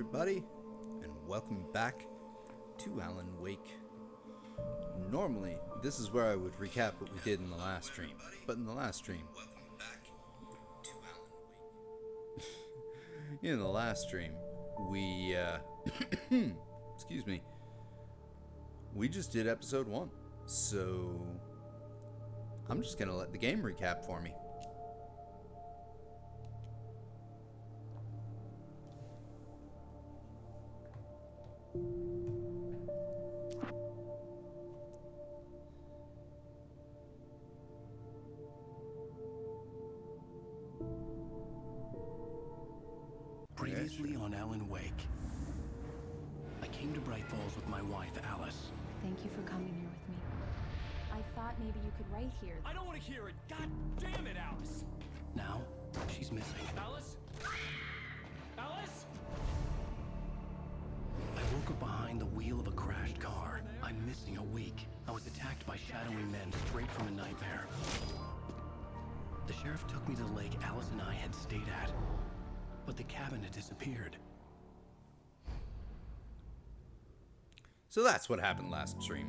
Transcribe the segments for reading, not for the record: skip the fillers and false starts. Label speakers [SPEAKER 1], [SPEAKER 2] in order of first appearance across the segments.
[SPEAKER 1] everybody, and welcome back to Alan Wake. Normally, this is where I would recap what we did in the last stream, but in the last stream, in the last stream, we, excuse me, we just did episode 1, so I'm just gonna let the game recap for me.
[SPEAKER 2] Previously on Alan Wake. I came to Bright Falls with my wife, Alice.
[SPEAKER 3] Thank you for coming here with me. I thought maybe you could write here.
[SPEAKER 4] I don't want to hear it! God damn it, Alice!
[SPEAKER 2] Now, she's missing.
[SPEAKER 4] Alice? Alice?
[SPEAKER 2] I woke up behind the wheel of a crashed car. I'm missing a week. I was attacked by shadowy men straight from a nightmare. The sheriff took me to the lake Alice and I had stayed at. But the cabin had disappeared.
[SPEAKER 1] So that's what happened last stream.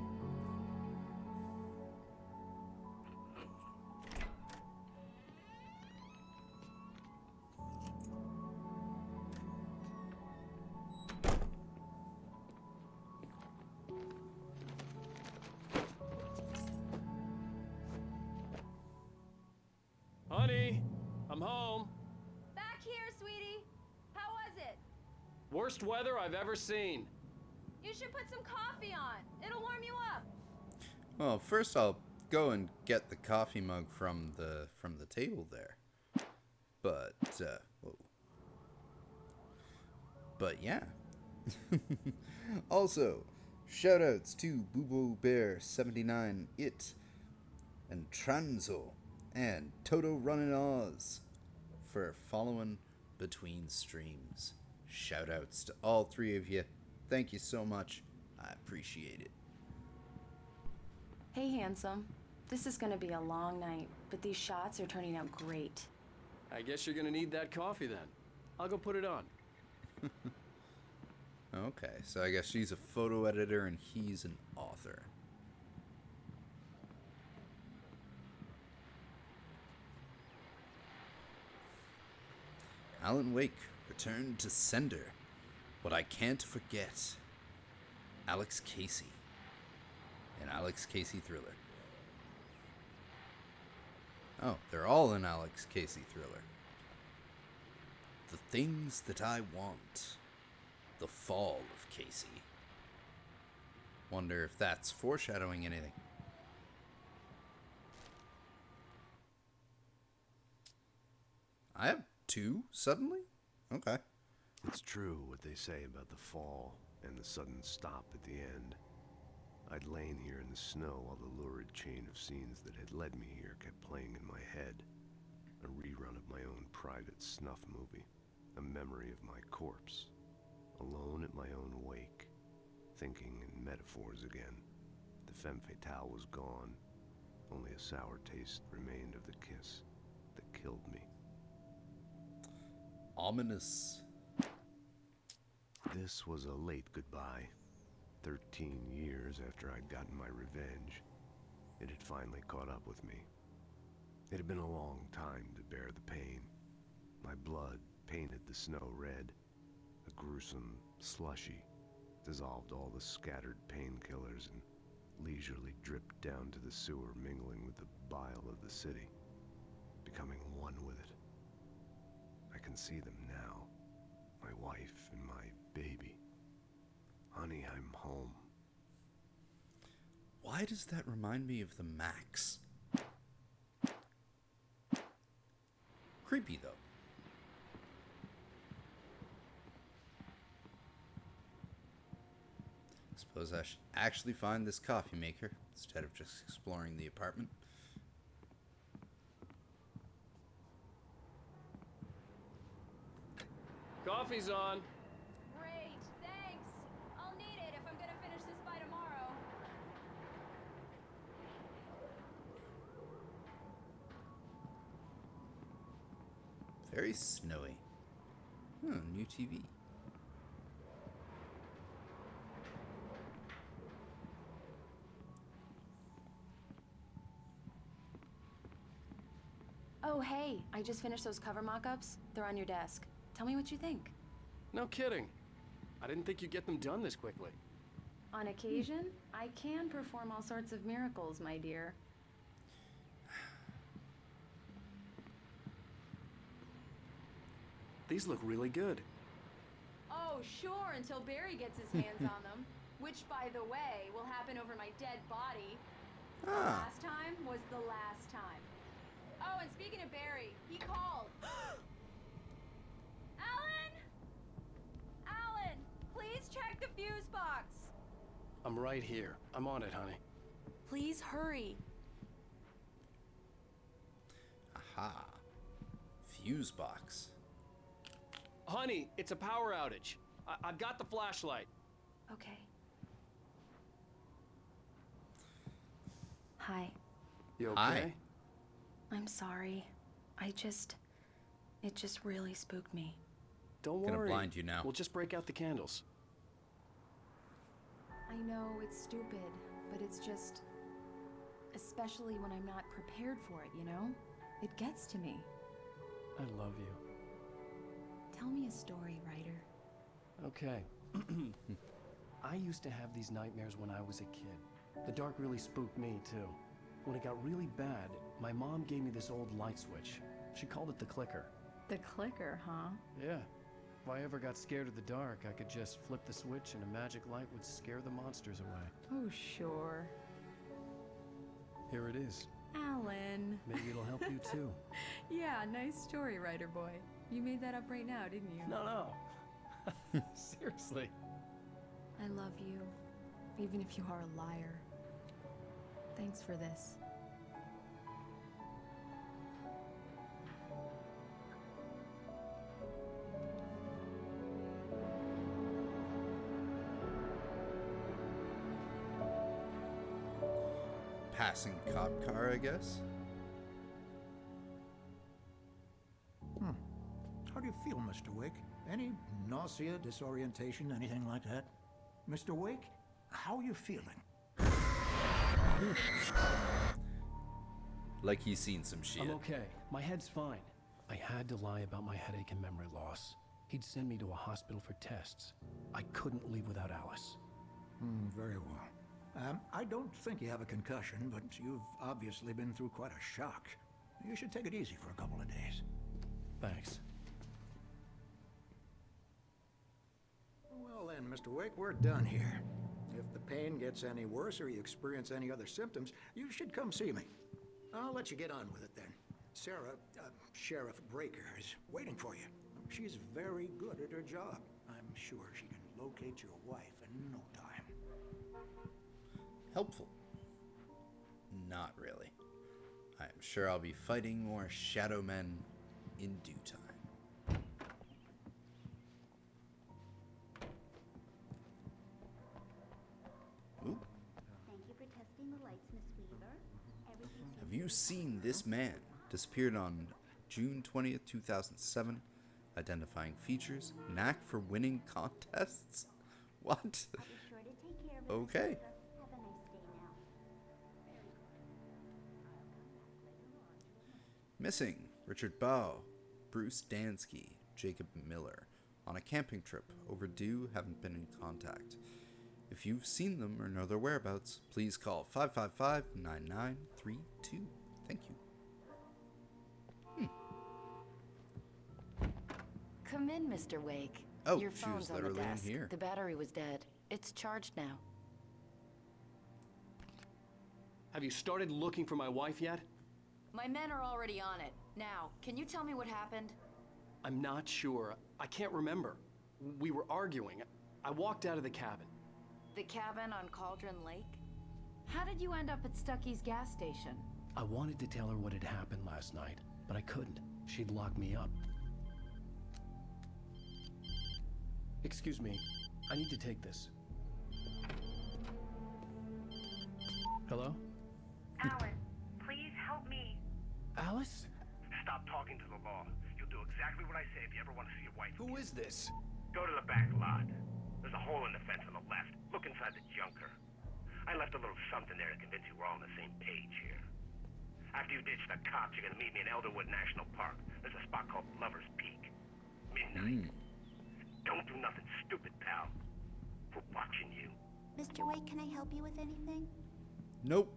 [SPEAKER 4] Honey, I'm home.
[SPEAKER 3] Back here, sweetie. How was it?
[SPEAKER 4] Worst weather I've ever seen.
[SPEAKER 3] You should put some coffee on. It'll warm you up.
[SPEAKER 1] Well, first I'll go and get the coffee mug from the table there. But whoa. But yeah. Also, shoutouts to Boobo Bear 79 It and Tranzo and Toto Runnin' Oz for following between streams. Shoutouts to all three of you. Thank you so much. I appreciate it.
[SPEAKER 3] Hey, handsome. This is gonna be a long night, but these shots are turning out great.
[SPEAKER 4] I guess you're gonna need that coffee then. I'll go put it on.
[SPEAKER 1] Okay, so I guess she's a photo editor and he's an author. Alan Wake returned to sender. What I Can't Forget. Alex Casey. An Alex Casey thriller. Oh, they're all an Alex Casey thriller. The Things That I Want. The Fall of Casey. Wonder if that's foreshadowing anything. I have 2 suddenly? Okay.
[SPEAKER 5] It's true what they say about the fall and the sudden stop at the end. I'd lain here in the snow while the lurid chain of scenes that had led me here kept playing in my head. A rerun of my own private snuff movie. A memory of my corpse. Alone at my own wake. Thinking in metaphors again. The femme fatale was gone. Only a sour taste remained of the kiss that killed me.
[SPEAKER 1] Ominous.
[SPEAKER 5] This was a late goodbye. 13 years after I'd gotten my revenge, it had finally caught up with me. It had been a long time to bear the pain. My blood painted the snow red. A gruesome slushy dissolved all the scattered painkillers and leisurely dripped down to the sewer, mingling with the bile of the city, becoming one with it. I can see them now. My wife and my baby. Honey, I'm home.
[SPEAKER 1] Why does that remind me of the Max? Creepy, though. Suppose I should actually find this coffee maker instead of just exploring the apartment.
[SPEAKER 4] Coffee's on.
[SPEAKER 3] Great, thanks. I'll need it if I'm gonna finish this by tomorrow.
[SPEAKER 1] Very snowy. Oh, new TV.
[SPEAKER 6] Oh, hey, I just finished those cover mock-ups. They're on your desk. Tell me what you think.
[SPEAKER 4] No kidding. I didn't think you'd get them done this quickly.
[SPEAKER 6] On occasion, I can perform all sorts of miracles, my dear.
[SPEAKER 4] These look really good.
[SPEAKER 3] Oh, sure, until Barry gets his hands on them. Which, by the way, will happen over my dead body. The last time was the last time. Oh, and speaking of Barry, he called. Alan! Alan, please check the fuse box.
[SPEAKER 4] I'm right here. I'm on it, honey.
[SPEAKER 6] Please hurry.
[SPEAKER 1] Aha. Fuse box.
[SPEAKER 4] Honey, it's a power outage. I've got the flashlight.
[SPEAKER 6] Okay. Hi.
[SPEAKER 4] You okay?
[SPEAKER 1] Hi.
[SPEAKER 6] I'm sorry. It just really spooked me.
[SPEAKER 4] Don't
[SPEAKER 1] Gonna
[SPEAKER 4] worry.
[SPEAKER 1] blind you now.
[SPEAKER 4] We'll just break out the candles.
[SPEAKER 6] I know it's stupid, but it's just... Especially when I'm not prepared for it, you know? It gets to me.
[SPEAKER 4] I love you.
[SPEAKER 6] Tell me a story, writer.
[SPEAKER 4] Okay. I used to have these nightmares when I was a kid. The dark really spooked me, too. When it got really bad, my mom gave me this old light switch. She called it the clicker.
[SPEAKER 6] The clicker, huh?
[SPEAKER 4] Yeah. If I ever got scared of the dark, I could just flip the switch and a magic light would scare the monsters away.
[SPEAKER 6] Oh, sure.
[SPEAKER 4] Here it is.
[SPEAKER 6] Alan.
[SPEAKER 4] Maybe it'll help you, too.
[SPEAKER 6] Yeah, nice story, writer boy. You made that up right now, didn't you?
[SPEAKER 4] No. Seriously.
[SPEAKER 6] I love you, even if you are a liar. Thanks for this.
[SPEAKER 1] Passing cop car, I guess.
[SPEAKER 7] How do you feel, Mr. Wake? Any nausea, disorientation, anything like that? Mr. Wake, how are you feeling?
[SPEAKER 1] Like he's seen some shit.
[SPEAKER 4] I'm okay. My head's fine. I had to lie about my headache and memory loss. He'd send me to a hospital for tests. I couldn't leave without Alice.
[SPEAKER 7] Very well. I don't think you have a concussion, but you've obviously been through quite a shock. You should take it easy for a couple of days.
[SPEAKER 4] Thanks.
[SPEAKER 7] Well then, Mr. Wake, we're done here. If the pain gets any worse or you experience any other symptoms, you should come see me. I'll let you get on with it then. Sarah, Sheriff Breaker, is waiting for you. She's very good at her job. I'm sure she can locate your wife in no time.
[SPEAKER 1] Helpful. Not really. I am sure I'll be fighting more shadow men in due time. Ooh.
[SPEAKER 8] Thank you for testing the lights, Miss Weaver. Everything's
[SPEAKER 1] Have you seen this man? Disappeared on June 20th, 2007. Identifying features. Knack for winning contests? What?
[SPEAKER 8] I'll be sure to take care of it.
[SPEAKER 1] Okay.
[SPEAKER 8] Have a nice day now.
[SPEAKER 1] Missing. Richard Bowe. Bruce Dansky. Jacob Miller. On a camping trip. Overdue. Haven't been in contact. If you've seen them or know their whereabouts, please call 555-9932. Thank you.
[SPEAKER 6] Come in, Mr. Wake.
[SPEAKER 1] Oh,
[SPEAKER 6] Your
[SPEAKER 1] she
[SPEAKER 6] phone's
[SPEAKER 1] was
[SPEAKER 6] on the
[SPEAKER 1] literally in
[SPEAKER 6] desk.
[SPEAKER 1] here.
[SPEAKER 6] The battery was dead. It's charged now.
[SPEAKER 4] Have you started looking for my wife yet?
[SPEAKER 6] My men are already on it. Now, can you tell me what happened?
[SPEAKER 4] I'm not sure. I can't remember. We were arguing. I walked out of the cabin.
[SPEAKER 6] The cabin on Cauldron Lake? How did you end up at Stucky's gas station?
[SPEAKER 4] I wanted to tell her what had happened last night, but I couldn't. She'd locked me up. Excuse me. I need to take this. Hello?
[SPEAKER 9] Alan, please help me.
[SPEAKER 4] Alice?
[SPEAKER 10] Stop talking to the law. You'll do exactly what I say if you ever want to see your wife.
[SPEAKER 4] Who is this?
[SPEAKER 10] Go to the back lot. There's a hole in the fence on the left. Look inside the junker. I left a little something there to convince you we're all on the same page here. After you ditch the cops, you're gonna meet me in Elderwood National Park. There's a spot called Lover's Peak. Midnight. Don't do nothing stupid, pal. We're watching you.
[SPEAKER 8] Mr. Wake, can I help you with anything?
[SPEAKER 1] Nope.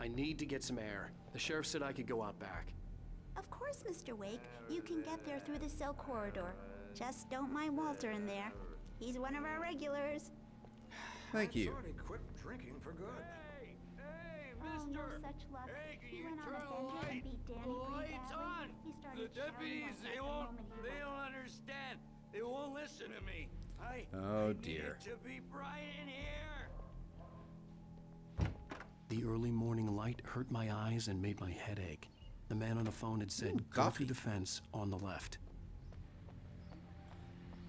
[SPEAKER 4] I need to get some air. The sheriff said I could go out back.
[SPEAKER 8] Of course, Mr. Wake. You can get there through the cell corridor. Just don't mind Walter in there. He's one of our regulars.
[SPEAKER 1] Thank you.
[SPEAKER 7] I thought he quit drinking for good.
[SPEAKER 8] Oh, no such luck. He went on a bender and beat Danny pretty badly. He started shouting like that the moment he
[SPEAKER 11] They don't understand. They won't listen to me.
[SPEAKER 1] Oh dear.
[SPEAKER 11] To be bright in here.
[SPEAKER 4] The early morning light hurt my eyes and made my head ache. The man on the phone had said,
[SPEAKER 1] Ooh,
[SPEAKER 4] go
[SPEAKER 1] coffee.
[SPEAKER 4] through the fence on the left.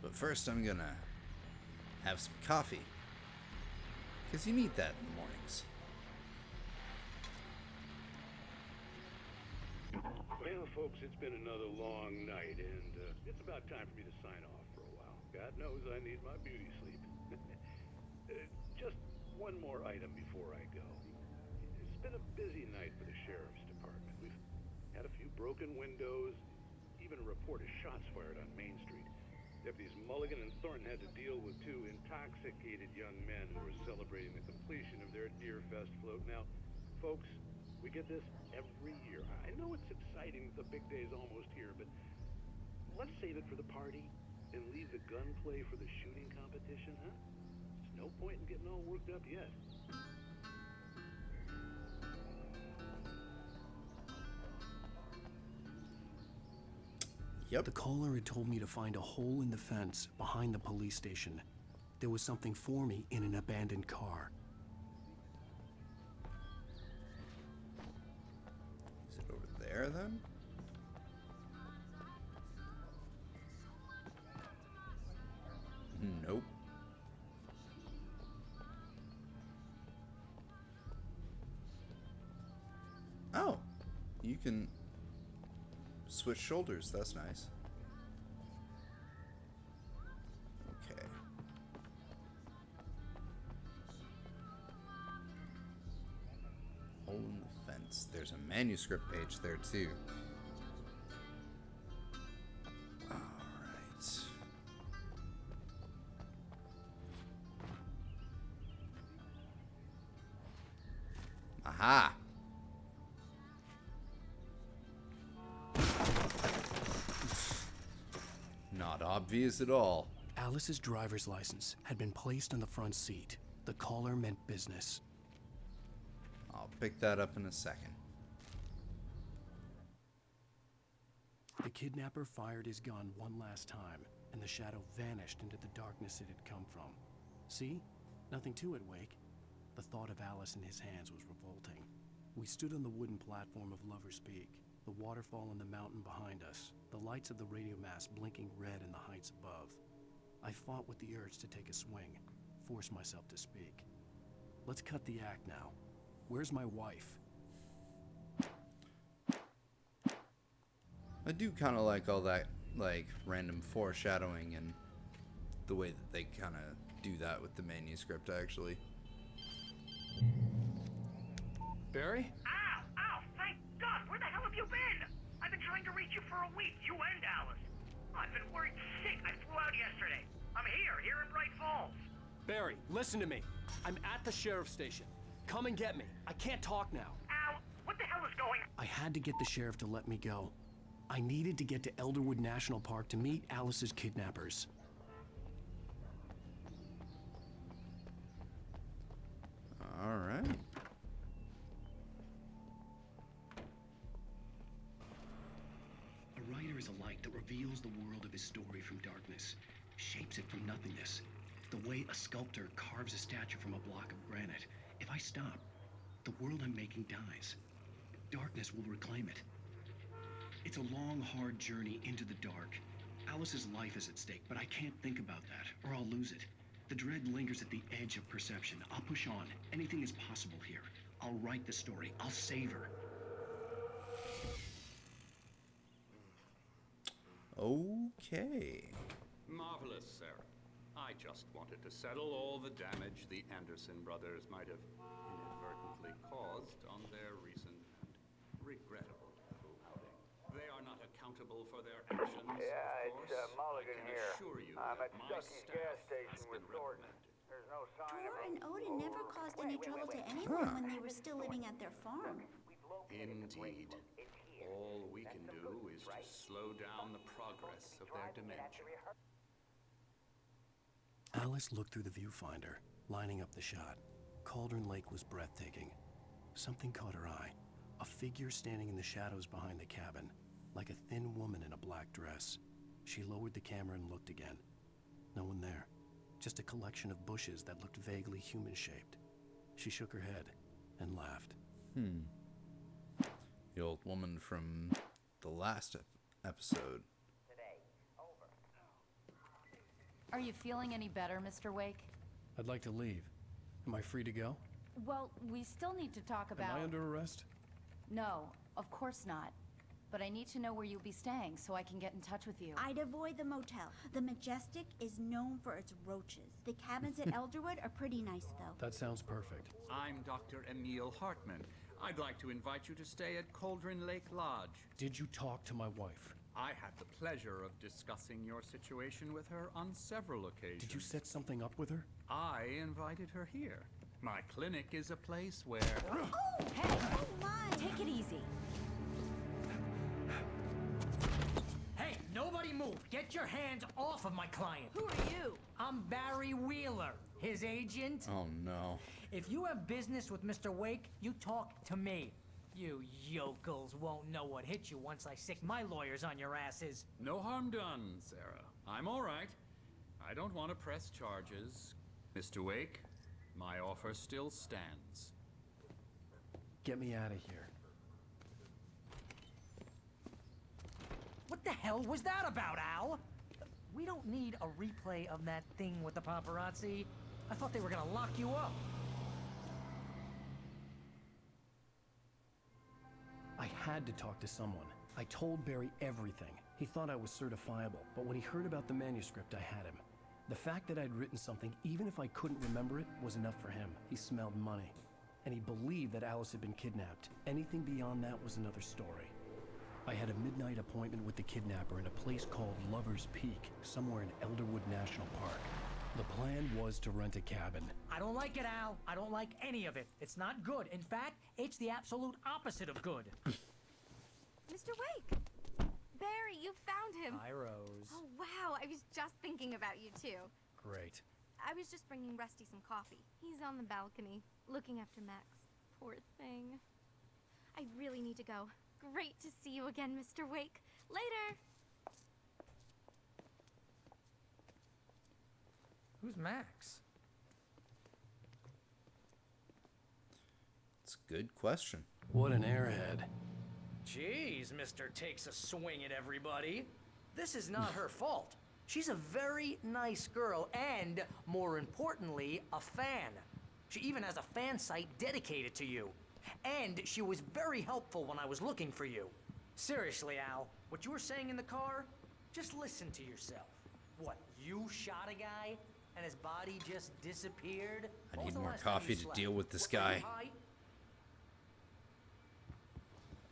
[SPEAKER 1] But first I'm gonna have some coffee. Because you need that in the mornings.
[SPEAKER 12] Well, folks, it's been another long night, and it's about time for me to sign off for a while. God knows I need my beauty sleep. Just one more item before I go. It's been a busy night for the sheriff's department. We've had a few broken windows, even a report of shots fired on Main Street. Deputies Mulligan and Thornton had to deal with two intoxicated young men who were celebrating the completion of their Deer Fest float. Now, folks, we get this every year. I know it's exciting that the big day's almost here, but let's save it for the party and leave the gunplay for the shooting competition, huh? There's no point in getting all worked up yet.
[SPEAKER 1] Yep.
[SPEAKER 4] The caller had told me to find a hole in the fence behind the police station. There was something for me in an abandoned car.
[SPEAKER 1] Is it over there then? Nope. Oh, you can switch shoulders. That's nice. Okay. Hole in the fence. There's a manuscript page there too. All right. Aha! Not obvious at all.
[SPEAKER 4] Alice's driver's license had been placed on the front seat. The caller meant business.
[SPEAKER 1] I'll pick that up in a second.
[SPEAKER 4] The kidnapper fired his gun one last time, and the shadow vanished into the darkness it had come from. See? Nothing to it, Wake. The thought of Alice in his hands was revolting. We stood on the wooden platform of Lover's Peak, the waterfall on the mountain behind us, the lights of the radio mast blinking red in the heights above. I fought with the urge to take a swing, force myself to speak. Let's cut the act now. Where's my wife?
[SPEAKER 1] I do kind of like all that, like, random foreshadowing and the way that they kind of do that with the manuscript, actually.
[SPEAKER 4] Barry?
[SPEAKER 10] Ow! Ow! Thank God! Where the hell have you been? I've been trying to reach you for a week, you and Alice. I've been worried sick. I flew out yesterday. I'm here in Bright Falls.
[SPEAKER 4] Barry, listen to me. I'm at the sheriff's station. Come and get me. I can't talk now.
[SPEAKER 10] Al, what the hell is going on?
[SPEAKER 4] I had to get the sheriff to let me go. I needed to get to Elderwood National Park to meet Alice's kidnappers.
[SPEAKER 1] All right.
[SPEAKER 2] A writer is a light that reveals the world of his story from darkness, shapes it from nothingness. The way a sculptor carves a statue from a block of granite. If I stop, the world I'm making dies. Darkness will reclaim it. It's a long, hard journey into the dark. Alice's life is at stake, but I can't think about that, or I'll lose it. The dread lingers at the edge of perception. I'll push on. Anything is possible here. I'll write the story. I'll save her.
[SPEAKER 1] Okay.
[SPEAKER 11] Marvelous, sir.
[SPEAKER 13] I just wanted to settle all the damage the Anderson brothers might have inadvertently caused on their recent and regrettable little outing. They are not accountable for their actions,
[SPEAKER 10] Yeah,
[SPEAKER 13] of
[SPEAKER 10] it's
[SPEAKER 13] course.
[SPEAKER 10] Mulligan
[SPEAKER 13] I can
[SPEAKER 10] here.
[SPEAKER 13] assure you
[SPEAKER 10] I'm
[SPEAKER 13] that
[SPEAKER 10] at
[SPEAKER 13] my
[SPEAKER 10] Stucky's
[SPEAKER 13] staff
[SPEAKER 10] gas station
[SPEAKER 13] has
[SPEAKER 10] with
[SPEAKER 13] been
[SPEAKER 10] Thornton.
[SPEAKER 13] reprimanded.
[SPEAKER 10] There's no sign
[SPEAKER 8] Tor
[SPEAKER 10] of
[SPEAKER 8] and Odin never caused any trouble to anyone when they were still living at their farm.
[SPEAKER 13] Indeed. All we can do is to slow down the progress of their dementia.
[SPEAKER 2] Alice looked through the viewfinder, lining up the shot. Cauldron Lake was breathtaking. Something caught her eye. A figure standing in the shadows behind the cabin, like a thin woman in a black dress. She lowered the camera and looked again. No one there. Just a collection of bushes that looked vaguely human-shaped. She shook her head and laughed.
[SPEAKER 1] The old woman from the last episode.
[SPEAKER 6] Are you feeling any better, Mr. Wake?
[SPEAKER 4] I'd like to leave. Am I free to go?
[SPEAKER 6] Well, we still need to talk about...
[SPEAKER 4] Am I under arrest?
[SPEAKER 6] No, of course not. But I need to know where you'll be staying so I can get in touch with you.
[SPEAKER 8] I'd avoid the motel. The Majestic is known for its roaches. The cabins at Elderwood are pretty nice, though.
[SPEAKER 4] That sounds perfect.
[SPEAKER 13] I'm Dr. Emil Hartman. I'd like to invite you to stay at Cauldron Lake Lodge.
[SPEAKER 4] Did you talk to my wife?
[SPEAKER 13] I had the pleasure of discussing your situation with her on several occasions.
[SPEAKER 4] Did you set something up with her?
[SPEAKER 13] I invited her here. My clinic is a place where...
[SPEAKER 8] Oh, hey! Oh, my!
[SPEAKER 6] Take it easy.
[SPEAKER 14] Hey, nobody move! Get your hands off of my client!
[SPEAKER 6] Who are you?
[SPEAKER 14] I'm Barry Wheeler, his agent.
[SPEAKER 1] Oh, no.
[SPEAKER 14] If you have business with Mr. Wake, you talk to me. You yokels won't know what hit you once I sick my lawyers on your asses.
[SPEAKER 13] No harm done, Sarah. I'm all right. I don't want to press charges. Mr. Wake, my offer still stands.
[SPEAKER 4] Get me out of here.
[SPEAKER 14] What the hell was that about, Al? We don't need a replay of that thing with the paparazzi. I thought they were gonna lock you up.
[SPEAKER 4] I had to talk to someone. I told Barry everything. He thought I was certifiable, but when he heard about the manuscript, I had him. The fact that I'd written something, even if I couldn't remember it, was enough for him. He smelled money. And he believed that Alice had been kidnapped. Anything beyond that was another story. I had a midnight appointment with the kidnapper in a place called Lover's Peak, somewhere in Elderwood National Park. The plan was to rent a cabin.
[SPEAKER 14] I don't like it, Al. I don't like any of it. It's not good. In fact, it's the absolute opposite of good.
[SPEAKER 3] Mr. Wake! Barry, you found him!
[SPEAKER 14] Hi, Rose.
[SPEAKER 3] Oh, wow. I was just thinking about you, too.
[SPEAKER 4] Great.
[SPEAKER 3] I was just bringing Rusty some coffee. He's on the balcony, looking after Max. Poor thing. I really need to go. Great to see you again, Mr. Wake. Later!
[SPEAKER 14] Who's Max?
[SPEAKER 1] It's a good question.
[SPEAKER 4] What an airhead.
[SPEAKER 14] Jeez, Mr. Takes a swing at everybody. This is not her fault. She's a very nice girl and, more importantly, a fan. She even has a fan site dedicated to you. And she was very helpful when I was looking for you. Seriously, Al, what you were saying in the car, just listen to yourself. What, you shot a guy and his body just disappeared?
[SPEAKER 1] I need more coffee to deal with this guy.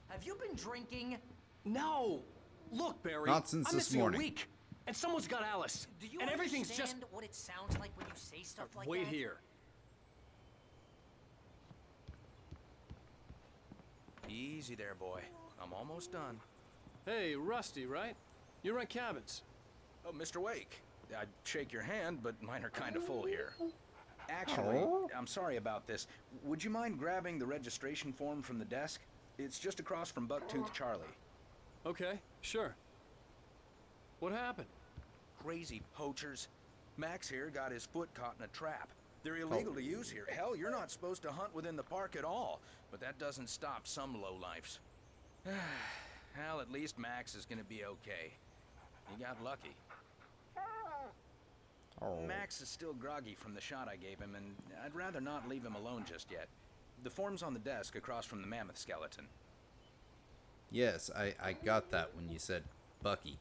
[SPEAKER 14] Have you been drinking?
[SPEAKER 4] No! Look, Barry,
[SPEAKER 1] Not since
[SPEAKER 4] I'm
[SPEAKER 1] this
[SPEAKER 4] missing
[SPEAKER 1] morning.
[SPEAKER 4] a week, and someone's got Alice.
[SPEAKER 14] Do you
[SPEAKER 4] and everything's
[SPEAKER 14] understand
[SPEAKER 4] just...
[SPEAKER 14] what it sounds like when you say stuff like
[SPEAKER 4] Wait
[SPEAKER 14] that?
[SPEAKER 4] here.
[SPEAKER 15] Easy there, boy. I'm almost done.
[SPEAKER 4] Hey, Rusty, right? You rent cabins.
[SPEAKER 15] Oh, Mr. Wake. I'd shake your hand, but mine are kind of full here. Actually, I'm sorry about this. Would you mind grabbing the registration form from the desk? It's just across from Bucktooth Charlie.
[SPEAKER 4] Okay, sure. What happened?
[SPEAKER 15] Crazy poachers. Max here got his foot caught in a trap. They're illegal to use here. Hell, you're not supposed to hunt within the park at all. But that doesn't stop some lowlifes. Hell, at least Max is gonna be okay. He got lucky. Max is still groggy from the shot I gave him, and I'd rather not leave him alone just yet. The form's on the desk across from the mammoth skeleton.
[SPEAKER 1] Yes, I got that when you said Bucky.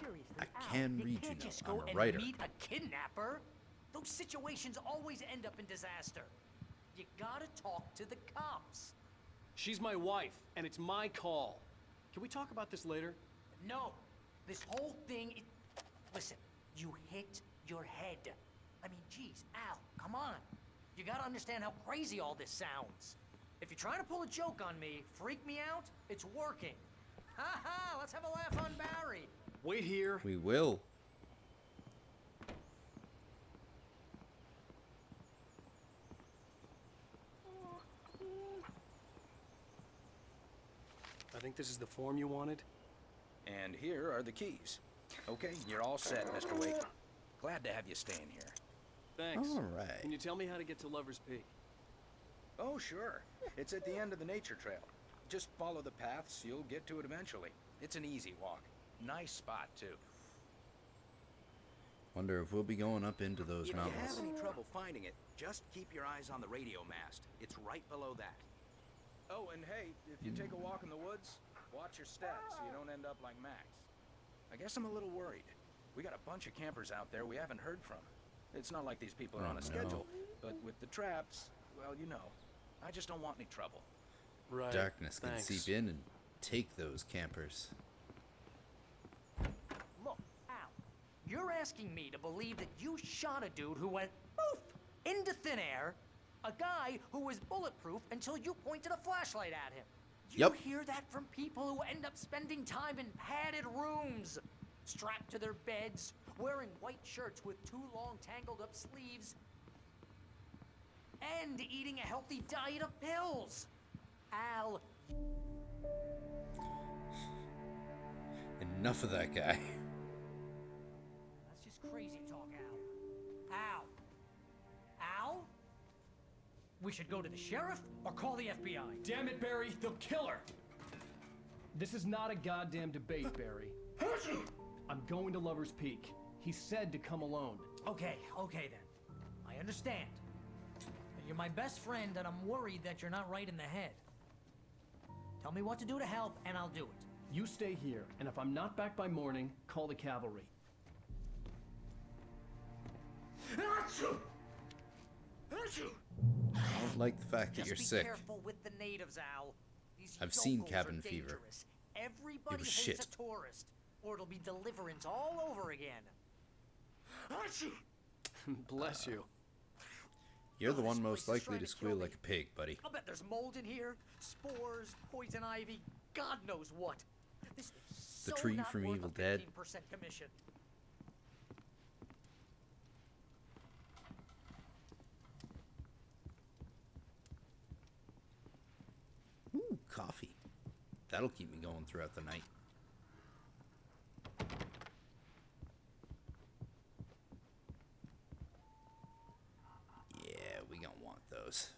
[SPEAKER 14] seriously,
[SPEAKER 1] I
[SPEAKER 14] Al,
[SPEAKER 1] can
[SPEAKER 14] you
[SPEAKER 1] read,
[SPEAKER 14] can't
[SPEAKER 1] you know.
[SPEAKER 14] just
[SPEAKER 1] I'm
[SPEAKER 14] go
[SPEAKER 1] a
[SPEAKER 14] and
[SPEAKER 1] writer.
[SPEAKER 14] meet a kidnapper. Those situations always end up in disaster. You gotta talk to the cops.
[SPEAKER 4] She's my wife, and it's my call. Can we talk about this later?
[SPEAKER 14] No, this whole thing is... Listen, you hit your head. I mean, geez, Al, come on. You gotta understand how crazy all this sounds. If you're trying to pull a joke on me, freak me out, it's working. Ha ha, let's have a laugh on Barry.
[SPEAKER 4] Wait here.
[SPEAKER 1] We will.
[SPEAKER 4] I think this is the form you wanted.
[SPEAKER 15] And here are the keys. Okay, you're all set, Mr. Wake. Glad to have you staying here.
[SPEAKER 4] Thanks.
[SPEAKER 1] All right.
[SPEAKER 4] Can you tell me how to get to Lover's Peak?
[SPEAKER 15] Oh, sure. It's at the end of the nature trail. Just follow the paths, you'll get to it eventually. It's an easy walk. Nice spot, too.
[SPEAKER 1] Wonder if we'll be going up into those
[SPEAKER 15] If you have
[SPEAKER 1] mountains.
[SPEAKER 15] any trouble finding it, just keep your eyes on the radio mast. It's right below that. Oh, and hey, if you take a walk in the woods, watch your steps so you don't end up like Max. I guess I'm a little worried. We got a bunch of campers out there we haven't heard from. It's not like these people are on a schedule, but with the traps, well, you know, I just don't want any trouble.
[SPEAKER 4] Right.
[SPEAKER 1] Darkness can
[SPEAKER 4] Thanks.
[SPEAKER 1] seep in and take those campers.
[SPEAKER 14] Look, Al, you're asking me to believe that you shot a dude who went poof into thin air, a guy who was bulletproof until you pointed a flashlight at him. You
[SPEAKER 1] Yep.
[SPEAKER 14] hear that from people who end up spending time in padded rooms, strapped to their beds, wearing white shirts with too long tangled up sleeves, and eating a healthy diet of pills. Al,
[SPEAKER 1] Enough of that guy.
[SPEAKER 14] that's just crazy talk, Al. Al? We should go to the sheriff or call the FBI.
[SPEAKER 4] Damn it, Barry, they'll kill her! This is not a goddamn debate, Barry. I'm going to Lover's Peak. He said to come alone.
[SPEAKER 14] Okay then. I understand. But you're my best friend and I'm worried that you're not right in the head. Tell me what to do to help and I'll do it.
[SPEAKER 4] You stay here, and if I'm not back by morning, call the cavalry.
[SPEAKER 1] I don't like the fact that
[SPEAKER 14] Just
[SPEAKER 1] you're
[SPEAKER 14] be
[SPEAKER 1] sick.
[SPEAKER 14] careful with the natives, Al. These
[SPEAKER 1] I've seen
[SPEAKER 14] yokels
[SPEAKER 1] cabin
[SPEAKER 14] are
[SPEAKER 1] fever.
[SPEAKER 14] dangerous. Everybody
[SPEAKER 1] was
[SPEAKER 14] hates
[SPEAKER 1] shit.
[SPEAKER 14] a tourist, or it'll be deliverance all over again.
[SPEAKER 4] Bless you.
[SPEAKER 1] You're the
[SPEAKER 14] Oh,
[SPEAKER 1] one
[SPEAKER 14] this
[SPEAKER 1] most
[SPEAKER 14] place is
[SPEAKER 1] likely
[SPEAKER 14] trying
[SPEAKER 1] to
[SPEAKER 14] to kill
[SPEAKER 1] squeal
[SPEAKER 14] me.
[SPEAKER 1] like a pig, buddy.
[SPEAKER 14] I'll bet there's mold in here, spores, poison ivy, God knows what. This is
[SPEAKER 1] The
[SPEAKER 14] so
[SPEAKER 1] tree
[SPEAKER 14] not
[SPEAKER 1] from
[SPEAKER 14] worth
[SPEAKER 1] Evil
[SPEAKER 14] a
[SPEAKER 1] Dead.
[SPEAKER 14] 15% commission.
[SPEAKER 1] Ooh, coffee. That'll keep me going throughout the night. Yeah, we gonna want those.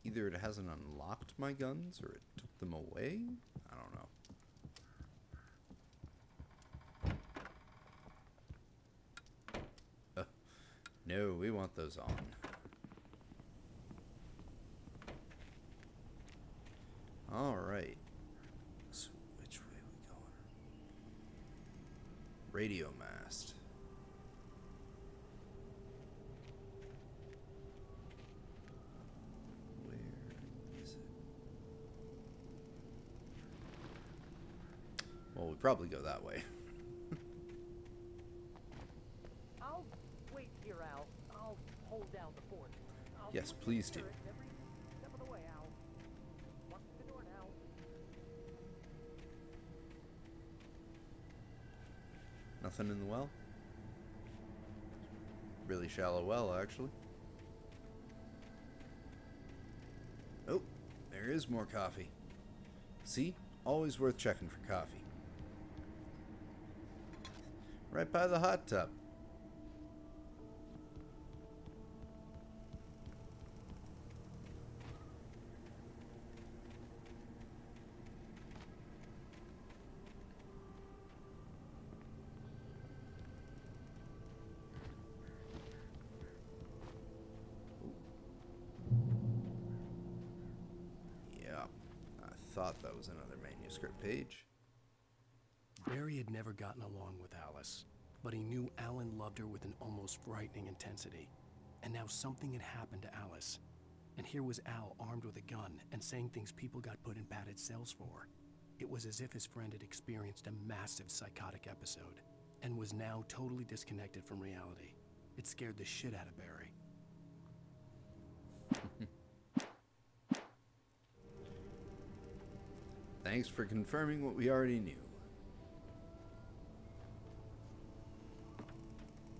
[SPEAKER 1] Either it hasn't unlocked my guns or it took them away. I don't know. No, we want those on. Alright. So which way are we going? Radio mast. Where is it? Well, we probably go that way.
[SPEAKER 14] I'll wait here, Al. I'll hold down the fort. I'll
[SPEAKER 1] Yes,
[SPEAKER 14] be
[SPEAKER 1] please do.
[SPEAKER 14] here every step of the way, Al. Lock the door now.
[SPEAKER 1] Nothing in the well? Really shallow well, actually. Oh, there is more coffee. See? Always worth checking for coffee. Right by the hot tub. thought that was another manuscript page.
[SPEAKER 4] Barry had never gotten along with Alice, but he knew Alan loved her with an almost frightening intensity. And now something had happened to Alice. And here was Al armed with a gun and saying things people got put in padded cells for. It was as if his friend had experienced a massive psychotic episode and was now totally disconnected from reality. It scared the shit out of Barry.
[SPEAKER 1] Thanks for confirming what we already knew.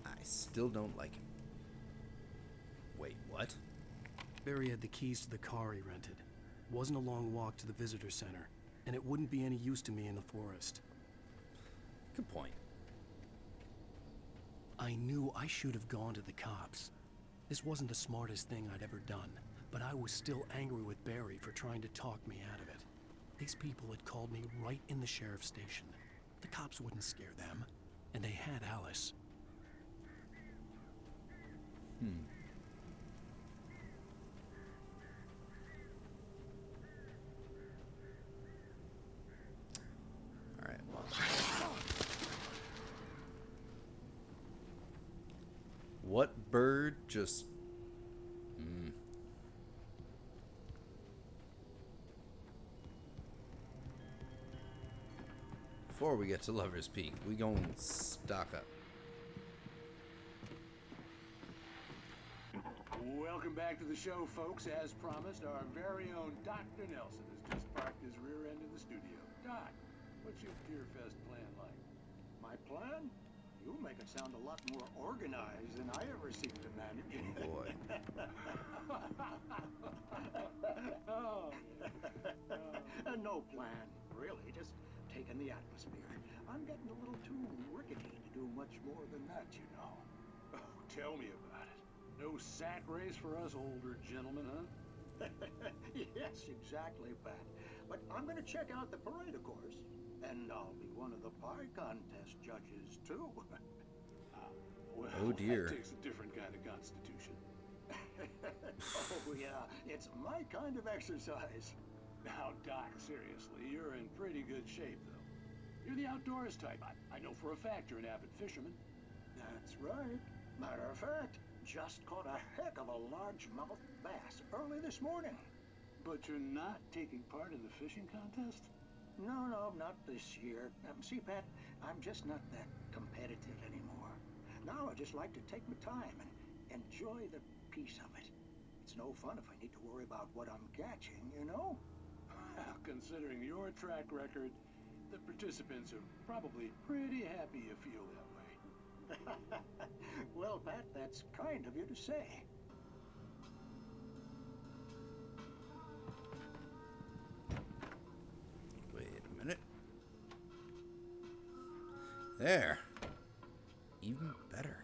[SPEAKER 1] I still don't like him. Wait, what?
[SPEAKER 4] Barry had the keys to the car he rented. It wasn't a long walk to the visitor center, and it wouldn't be any use to me in the forest.
[SPEAKER 1] Good point.
[SPEAKER 4] I knew I should have gone to the cops. This wasn't the smartest thing I'd ever done, but I was still angry with Barry for trying to talk me out of it. These people had called me right in the sheriff's station. The cops wouldn't scare them, and they had Alice.
[SPEAKER 1] Alright, well. What bird just... Before we get to Lover's Peak, we gon' stock up.
[SPEAKER 12] Welcome back to the show, folks. As promised, our very own Dr. Nelson has just parked his rear end in the studio. Doc, what's your Deerfest plan like?
[SPEAKER 7] My plan? You make it sound a lot more organized than I ever seem to manage.
[SPEAKER 1] Oh boy.
[SPEAKER 7] No plan, really. Just taking the atmosphere. I'm getting a little too rickety to do much more than that, you know.
[SPEAKER 12] Oh, tell me about it. No sack race for us older gentlemen, huh?
[SPEAKER 7] Yes, exactly, Pat. But I'm going to check out the parade, of course. And I'll be one of the pie contest judges, too.
[SPEAKER 12] Well,
[SPEAKER 1] oh, dear.
[SPEAKER 12] That takes a different kind of constitution.
[SPEAKER 7] Oh, yeah. It's my kind of exercise.
[SPEAKER 12] Now, Doc, seriously, you're in pretty good shape, though. You're the outdoors type. I know for a fact you're an avid fisherman.
[SPEAKER 7] That's right. Matter of fact, just caught a heck of a largemouth bass early this morning.
[SPEAKER 12] But you're not taking part in the fishing contest?
[SPEAKER 7] No, not this year. See, Pat, I'm just not that competitive anymore. Now I just like to take my time and enjoy the peace of it. It's no fun if I need to worry about what I'm catching, you know?
[SPEAKER 12] Well, considering your track record, the participants are probably pretty happy you feel that way.
[SPEAKER 7] Well, Pat, that's kind of you to say.
[SPEAKER 1] Wait a minute. There. Even better.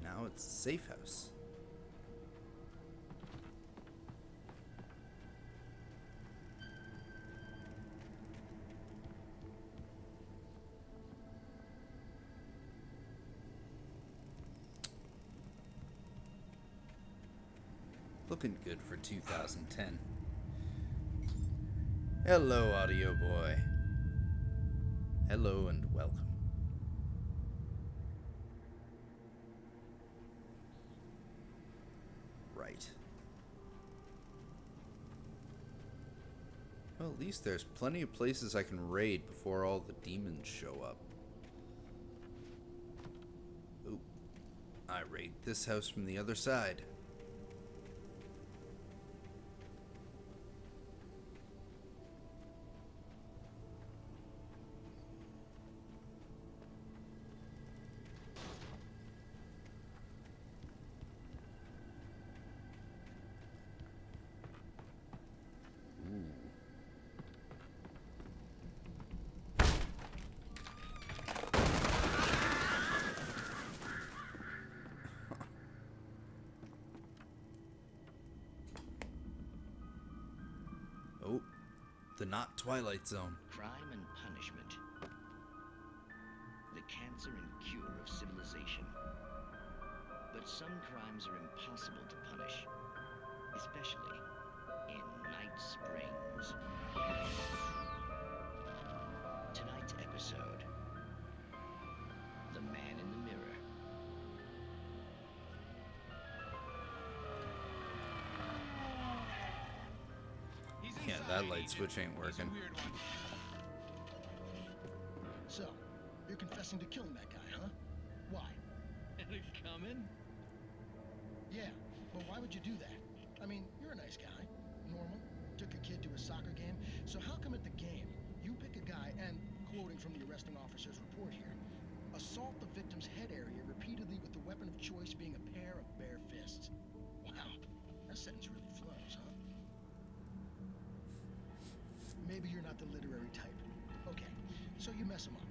[SPEAKER 1] Now it's a safe house. Looking good for 2010. Hello, audio boy. Hello and welcome. Right. Well, at least there's plenty of places I can raid before all the demons show up. Oop. I raid this house from the other side. Oh, the not Twilight Zone.
[SPEAKER 16] Crime and punishment. The cancer and cure of civilization. But But some crimes are impossible to punish, especially in Night Springs. Tonight's episode, The Man in the Mirror.
[SPEAKER 1] Yeah, that light switch ain't working.
[SPEAKER 17] So, you're confessing to killing that guy, huh? Why?
[SPEAKER 16] Coming?
[SPEAKER 17] Yeah, but why would you do that? I mean, you're a nice guy. Normal. Took your kid to a soccer game. So how come at the game, you pick a guy and, quoting from the arresting officer's report here, assault the victim's head area repeatedly with the weapon of choice being a pair of bare fists? Wow, that sentence really flows, huh? Maybe you're not the literary type. Okay, so you mess him up.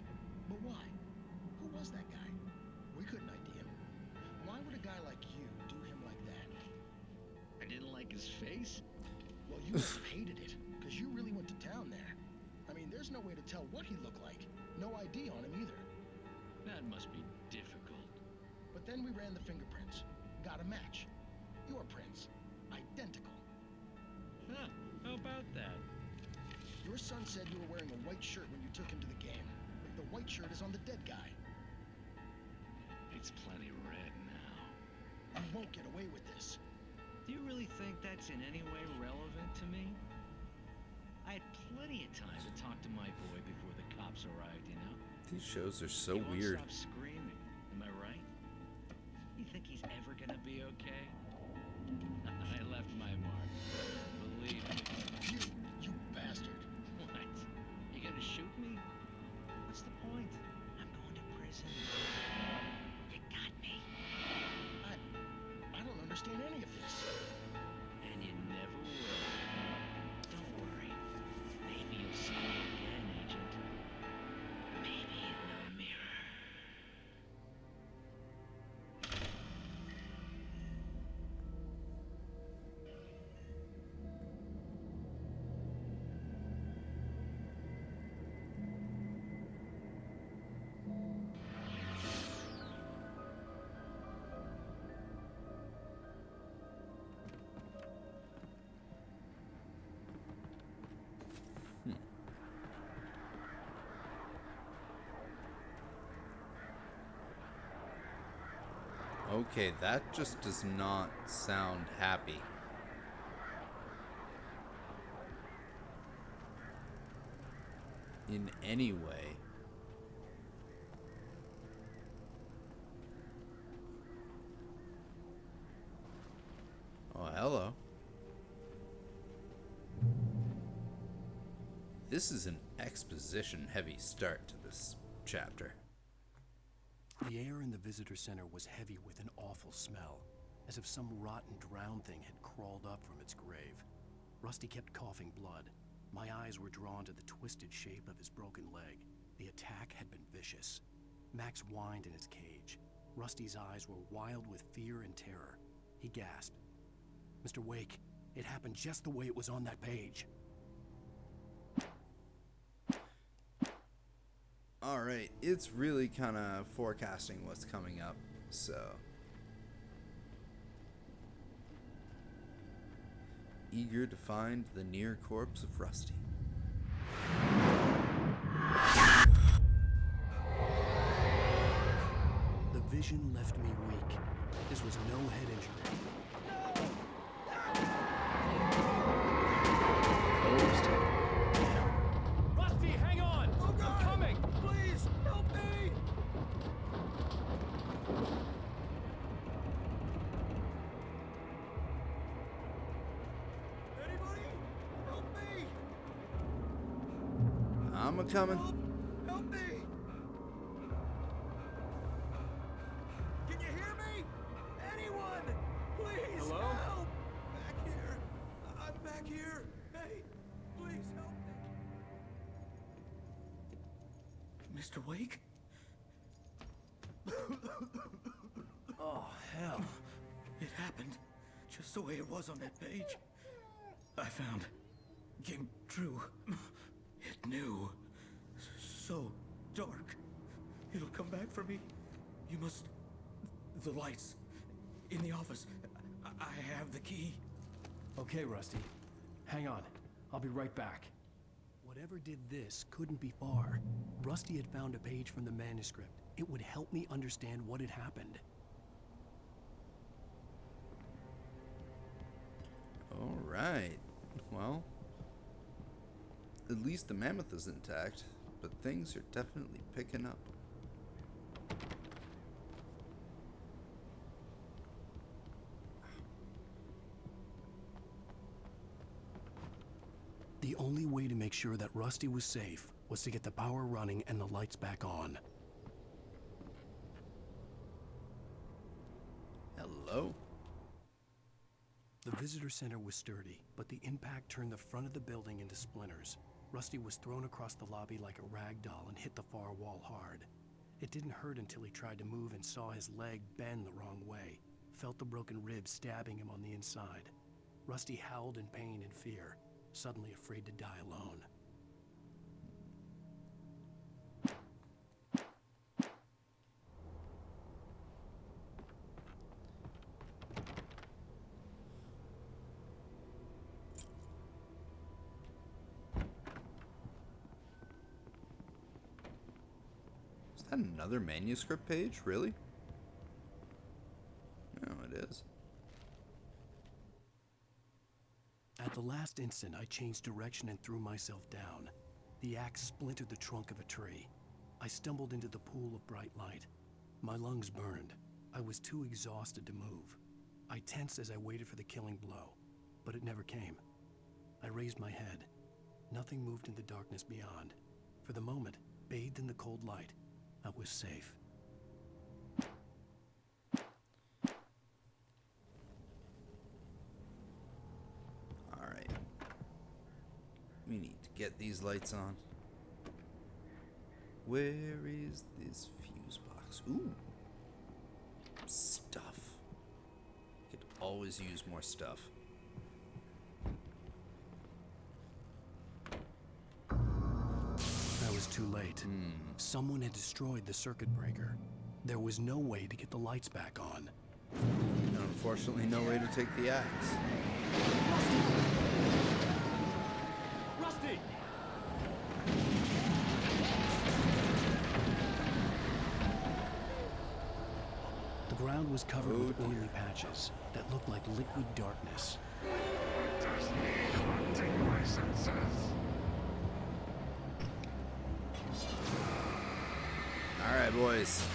[SPEAKER 17] But why? Who was that guy? We couldn't ID him. Why would a guy like you do him like that?
[SPEAKER 16] I didn't like his face?
[SPEAKER 17] Well, you must have hated it, because you really went to town there. I mean, there's no way to tell what he looked like. No ID on him either.
[SPEAKER 16] That must be difficult.
[SPEAKER 17] But then we ran the fingerprints. Got a match. Your prints. Identical.
[SPEAKER 16] Huh, how about that?
[SPEAKER 17] Your son said you were wearing a white shirt when you took him to the game. But the white shirt is on the dead guy.
[SPEAKER 16] It's plenty red now.
[SPEAKER 17] You won't get away with this.
[SPEAKER 16] Do you really think that's in any way relevant to me? I had plenty of time to talk to my boy before the cops arrived, you know?
[SPEAKER 1] These shows are so
[SPEAKER 16] He won't
[SPEAKER 1] weird.
[SPEAKER 16] Stop screaming. Am I right? You think he's ever gonna be okay? I left my mark. Believe me.
[SPEAKER 17] You bastard.
[SPEAKER 16] What? You gonna shoot me? What's the point? I'm going to prison. You got me.
[SPEAKER 17] I don't understand any of this.
[SPEAKER 16] And you never will. Don't worry. Maybe you'll see me again, Agent. Maybe in the mirror.
[SPEAKER 1] Okay, that just does not sound happy. In any way. Oh, hello. This is an exposition-heavy start to this chapter.
[SPEAKER 4] The air in the visitor center was heavy with an awful smell, as if some rotten drowned thing had crawled up from its grave. Rusty kept coughing blood. My eyes were drawn to the twisted shape of his broken leg. The attack had been vicious. Max whined in his cage. Rusty's eyes were wild with fear and terror. He gasped. "Mr. Wake, it happened just the way it was on that page."
[SPEAKER 1] Alright, it's really kind of forecasting what's coming up, so. Eager to find the near corpse of Rusty.
[SPEAKER 4] The vision left me weak. This was no head injury.
[SPEAKER 11] Rusty, hang on! Oh God! I'm coming! Please, help me! Anybody? Help me!
[SPEAKER 1] I'm a-coming.
[SPEAKER 11] Help me! Can you hear me? Anyone? Please,
[SPEAKER 4] Hello?
[SPEAKER 11] help! Back here. I'm back here. Hey, please help me.
[SPEAKER 16] Mr. Wake?
[SPEAKER 4] Oh, hell.
[SPEAKER 16] It happened just the way it was on that page. I found. Came true. It knew. So dark. It'll come back for me. You must. The lights. in the office. I have the key.
[SPEAKER 4] Okay, Rusty. Hang on. I'll be right back. Whatever did this couldn't be far. Rusty had found a page from the manuscript. It would help me understand what had happened.
[SPEAKER 1] All right. Well, at least the mammoth is intact, but things are definitely picking up.
[SPEAKER 4] The only way to make sure that Rusty was safe was to get the power running and the lights back on.
[SPEAKER 1] Hello?
[SPEAKER 4] The visitor center was sturdy, but the impact turned the front of the building into splinters. Rusty was thrown across the lobby like a rag doll and hit the far wall hard. It didn't hurt until he tried to move and saw his leg bend the wrong way, felt the broken ribs stabbing him on the inside. Rusty howled in pain and fear, suddenly afraid to die alone.
[SPEAKER 1] Is that another manuscript page? Really? No, it is.
[SPEAKER 4] At the last instant, I changed direction and threw myself down. The axe splintered the trunk of a tree. I stumbled into the pool of bright light. My lungs burned. I was too exhausted to move. I tensed as I waited for the killing blow, but it never came. I raised my head. Nothing moved in the darkness beyond. For the moment, bathed in the cold light, I was safe.
[SPEAKER 1] Alright. We need to get these lights on. Where is this fuse box? Ooh. Stuff. Could always use more stuff.
[SPEAKER 4] I was too late. Someone had destroyed the circuit breaker. There was no way to get the lights back on.
[SPEAKER 1] And unfortunately, no way to take the axe.
[SPEAKER 4] Rusty! The ground was covered with oily patches that looked like liquid darkness.
[SPEAKER 18] Does me haunting my senses.
[SPEAKER 1] Alright, boys.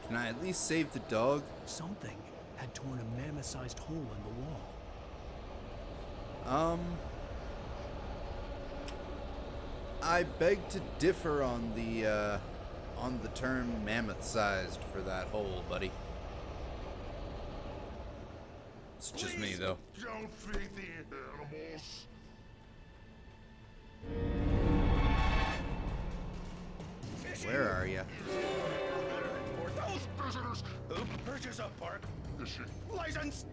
[SPEAKER 1] Can I at least save the dog?
[SPEAKER 4] Something had torn a mammoth-sized hole in the wall.
[SPEAKER 1] I beg to differ on the term mammoth-sized for that hole, buddy. It's just me, though.
[SPEAKER 18] Don't feed the animals.
[SPEAKER 1] Where are you?
[SPEAKER 18] Those visitors.
[SPEAKER 15] Purchase up, Park.
[SPEAKER 18] Is she?
[SPEAKER 15] License.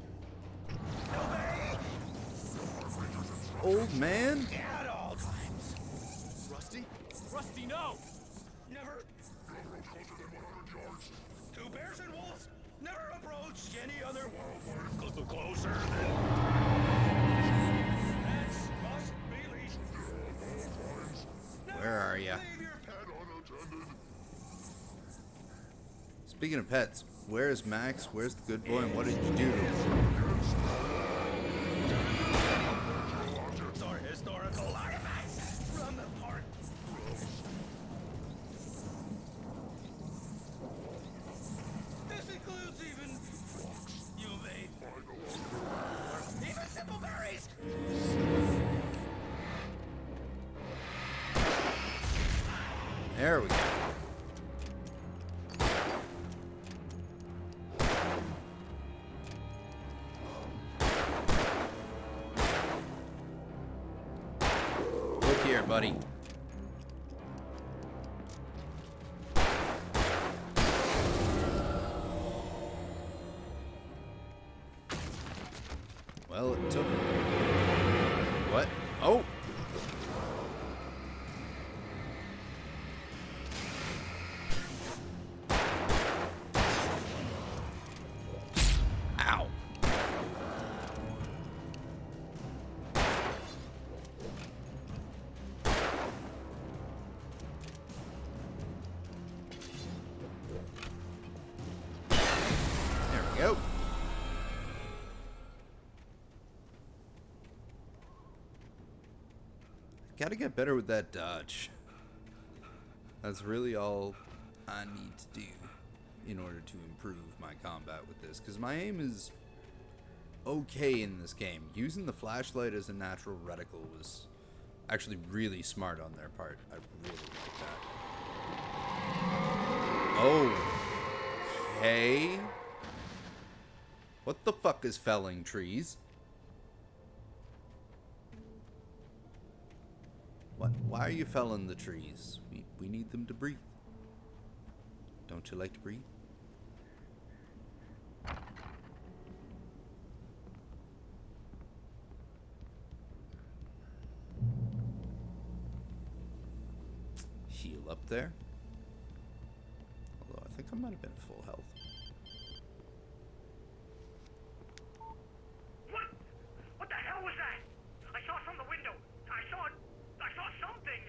[SPEAKER 1] Old man?
[SPEAKER 15] At all times. Rusty? Rusty, no! Never. Two bears and wolves. Never approach any other wildlife. Closer. Pets must be leashed.
[SPEAKER 1] Where are you?
[SPEAKER 18] Leave your pet unattended.
[SPEAKER 1] Speaking of pets, where's Max? Where's the good boy? And what did you do to him?
[SPEAKER 15] Historical artifacts from the park. This includes even even simple berries.
[SPEAKER 1] There we go. Look here, buddy. What? Oh! Ow! There we go. Gotta get better with that dodge. That's really all I need to do in order to improve my combat with this, because my aim is okay in this game. Using the flashlight as a natural reticle was actually really smart on their part. I really like that. Oh. Okay. What the fuck is felling trees? What? Why are you felling the trees? We need them to breathe. Don't you like to breathe? Heal up there. Although I think I might have been full health.
[SPEAKER 10] What the hell was that? I saw from the window. I saw something.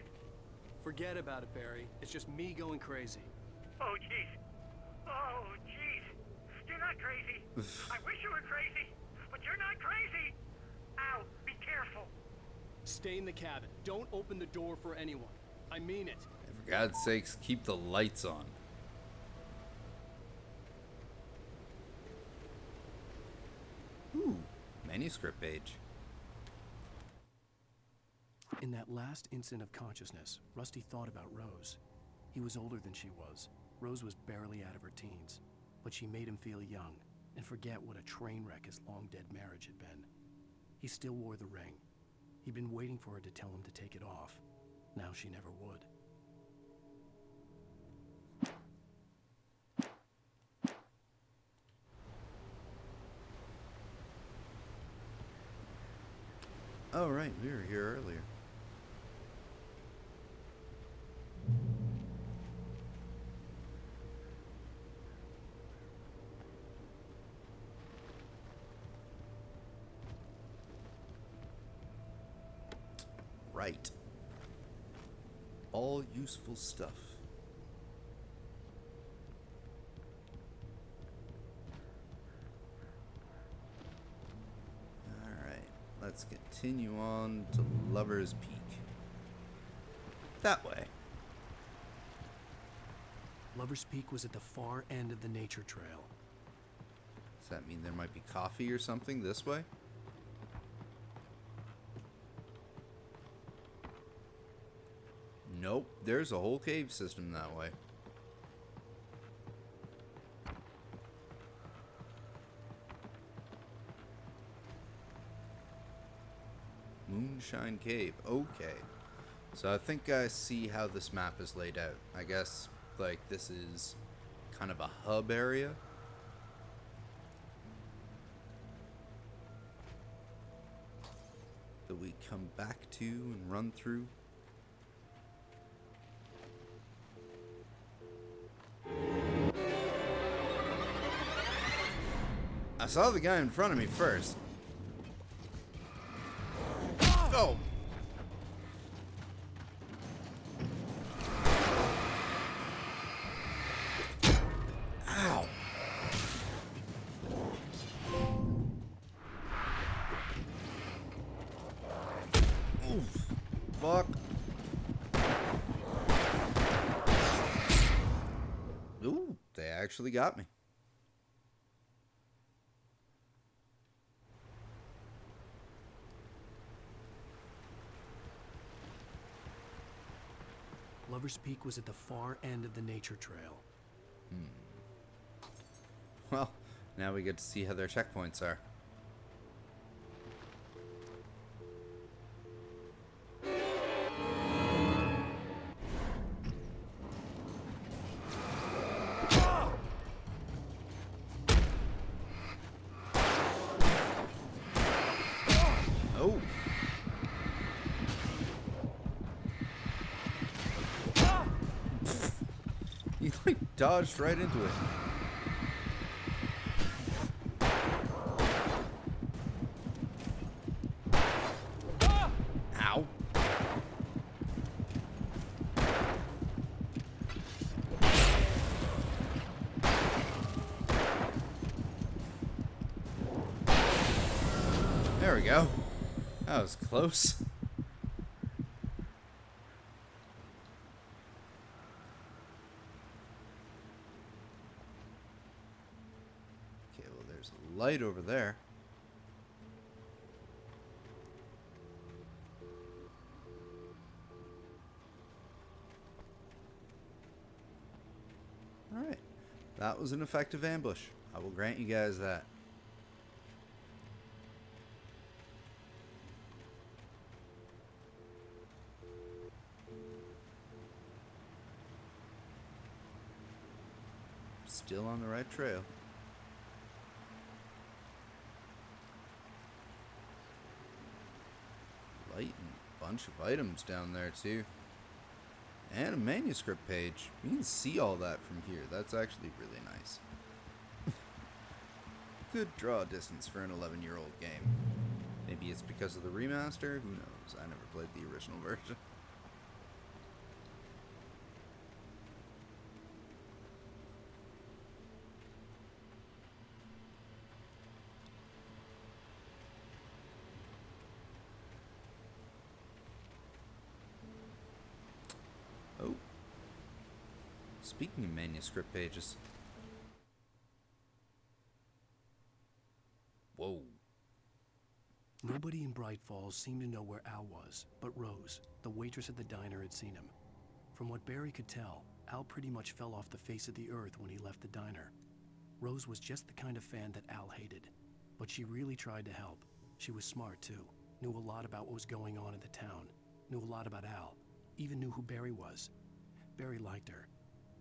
[SPEAKER 4] Forget about it, Barry. It's just me going crazy.
[SPEAKER 10] Oh, jeez. Oh, jeez. You're not crazy. I wish you were crazy, but you're not crazy. Ow, be careful.
[SPEAKER 4] Stay in the cabin. Don't open the door for anyone. I mean it.
[SPEAKER 1] And for God's sakes, keep the lights on. Ooh, manuscript page.
[SPEAKER 4] In that last instant of consciousness, Rusty thought about Rose. He was older than she was. Rose was barely out of her teens, but she made him feel young and forget what a train wreck his long-dead marriage had been. He still wore the ring. He'd been waiting for her to tell him to take it off. Now she never would.
[SPEAKER 1] Oh, right, we were here earlier. Right. All useful stuff. Alright, let's continue on to Lover's Peak. That way.
[SPEAKER 4] Lover's Peak was at the far end of the nature trail.
[SPEAKER 1] Does that mean there might be coffee or something this way? Nope, there's a whole cave system that way. Moonshine Cave, okay. So I think I see how this map is laid out. I guess, like, this is kind of a hub area. That we come back to and run through. I saw the guy in front of me first. Oh! Ow! Oof. Fuck. Ooh, they actually got me.
[SPEAKER 4] Lover's Peak was at the far end of the nature trail.
[SPEAKER 1] Well, now we get to see how their checkpoints are. Oh. dodged right into it. Ow. There we go. That was close. Okay, well, there's a light over there. Alright. That was an effective ambush. I will grant you guys that. Still on the right trail. Light and a bunch of items down there too. And a manuscript page. You can see all that from here. That's actually really nice. Good draw distance for an 11-year-old game. Maybe it's because of the remaster? Who knows? I never played the original version. Oh. Speaking of manuscript pages. Whoa.
[SPEAKER 4] Nobody in Bright Falls seemed to know where Al was, but Rose, the waitress at the diner, had seen him. From what Barry could tell, Al pretty much fell off the face of the earth when he left the diner. Rose was just the kind of fan that Al hated, but she really tried to help. She was smart too, knew a lot about what was going on in the town, knew a lot about Al, even knew who Barry was. Barry liked her.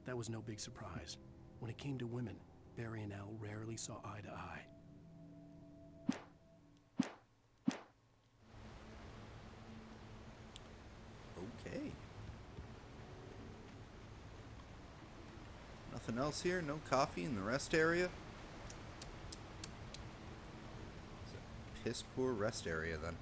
[SPEAKER 4] That was no big surprise. When it came to women, Barry and Al rarely saw eye to eye.
[SPEAKER 1] Okay. Nothing else here? No coffee in the rest area? It's a piss poor rest area then.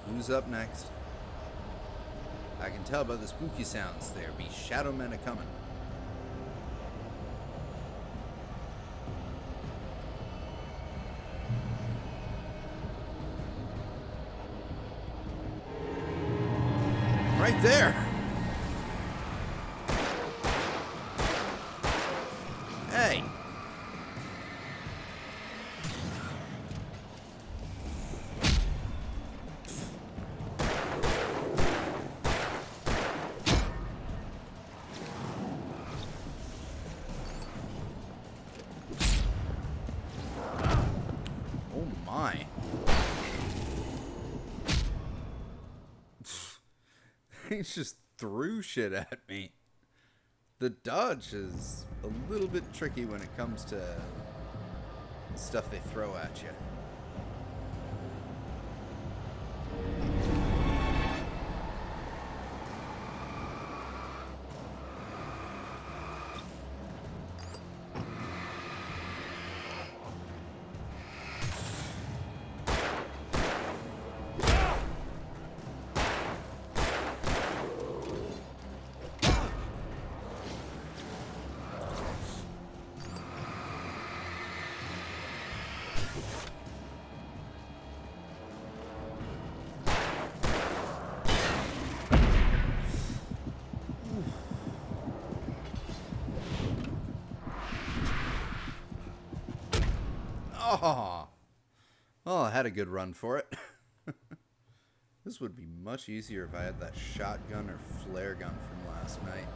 [SPEAKER 1] Who's up next? I can tell by the spooky sounds there be shadow men a-coming. Right there! Hey! He just threw shit at me. The dodge is a little bit tricky when it comes to stuff they throw at you. Oh, well, I had a good run for it. This would be much easier if I had that shotgun or flare gun from last night.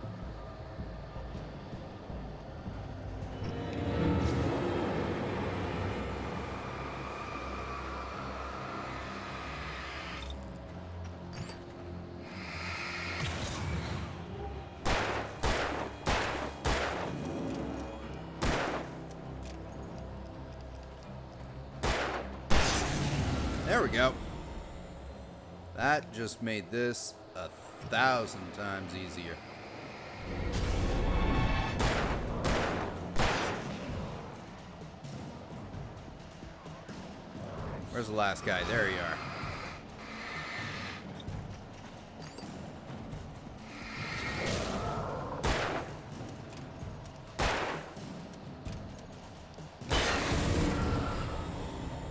[SPEAKER 1] There we go. That just made this 1,000 times easier. Where's the last guy? There you are.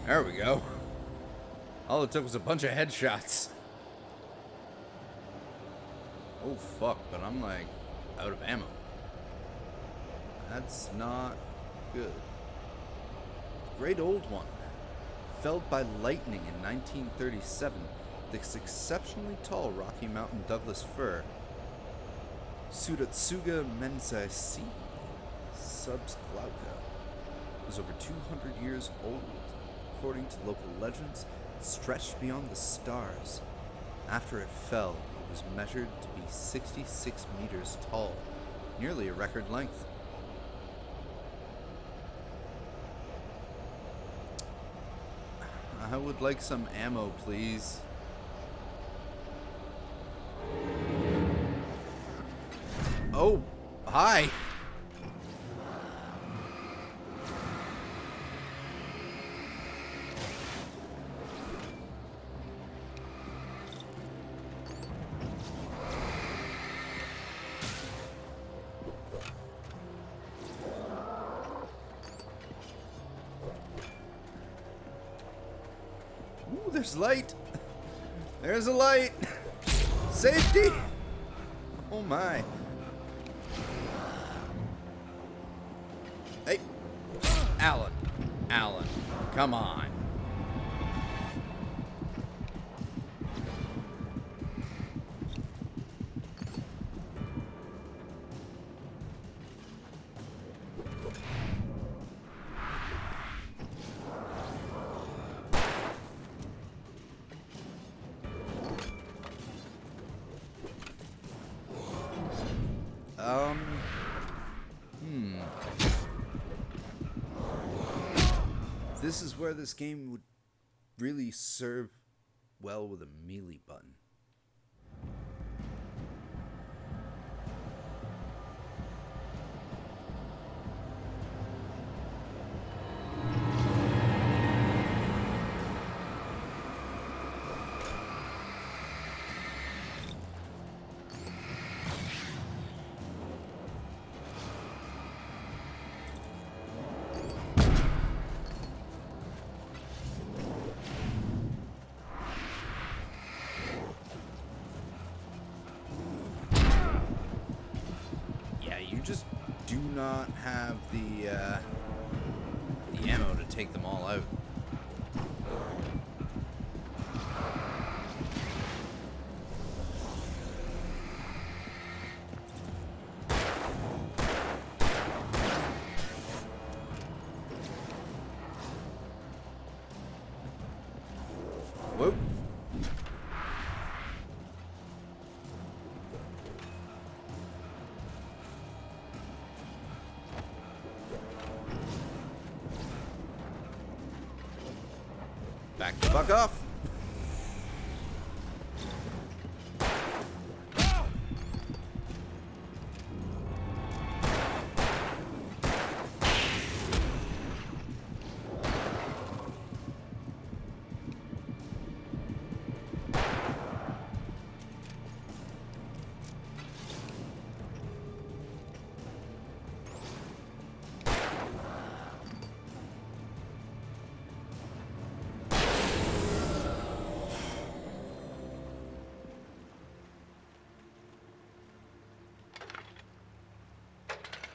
[SPEAKER 1] There we go. All it took was a bunch of headshots. Oh fuck, but I'm like out of ammo. That's not good. Great old one. Felled by lightning in 1937, this exceptionally tall Rocky Mountain Douglas fir, Sudatsuga mensaisi subs glauca, was over 200 years old. According to local legends, it stretched beyond the stars. After it fell, it was measured to be 66 meters tall, nearly a record length. I would like some ammo, please. Oh, hi. Ooh, there's light. There's a light. Safety. Oh my. Hey, Alan. Alan, come on. This is where this game would really serve well with a melee button. Just do not have the ammo to take them all out. Whoop. Back the fuck off.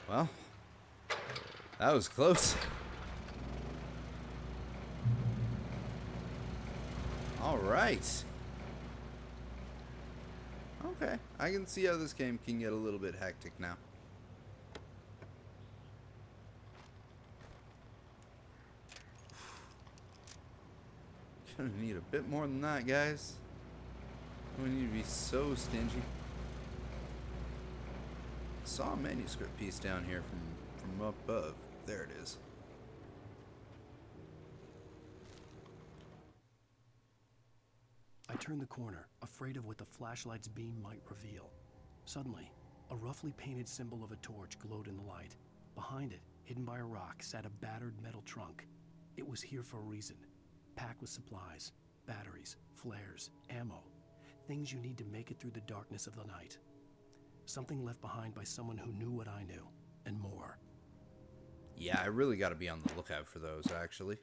[SPEAKER 1] Well, that was close. All right. Okay, I can see how this game can get a little bit hectic now. Gonna need a bit more than that, guys. We need to be so stingy. Saw a manuscript piece down here from up above. There it is.
[SPEAKER 4] turned the corner, afraid of what the flashlight's beam might reveal. Suddenly, a roughly painted symbol of a torch glowed in the light. Behind it, hidden by a rock, sat a battered metal trunk. It was here for a reason. Packed with supplies, batteries, flares, ammo. Things you need to make it through the darkness of the night. Something left behind by someone who knew what I knew, and more.
[SPEAKER 1] Yeah, I really got to be on the lookout for those, actually.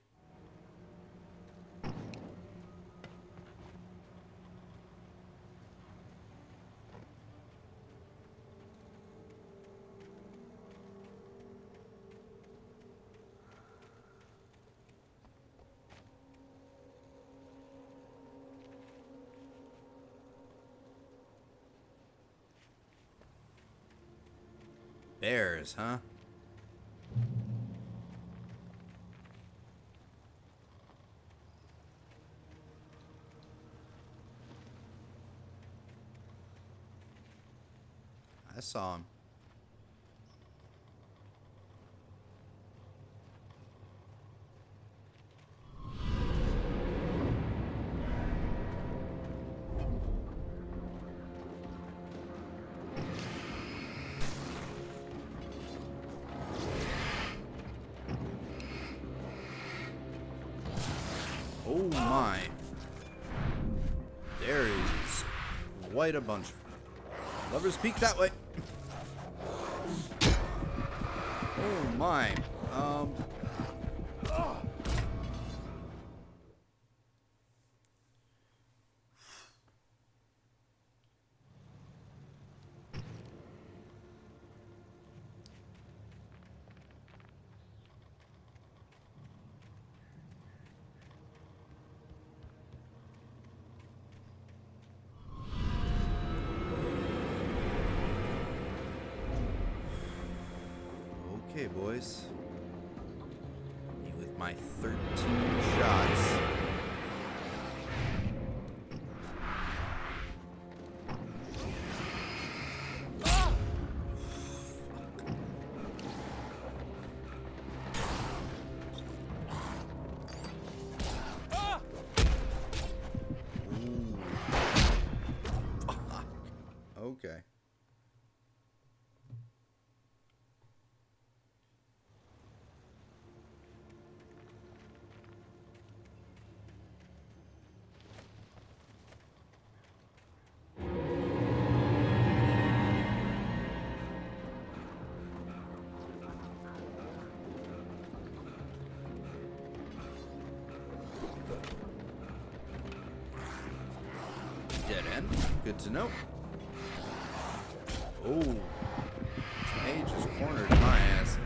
[SPEAKER 1] Bears, huh? I saw him. Oh my. There is quite a bunch. Lovers Peak that way. Oh my. Okay, boys. Me with my 13 shots. Ooh. Fuck. Okay. Dead end. Good to know. Oh. Hey, just cornered my ass.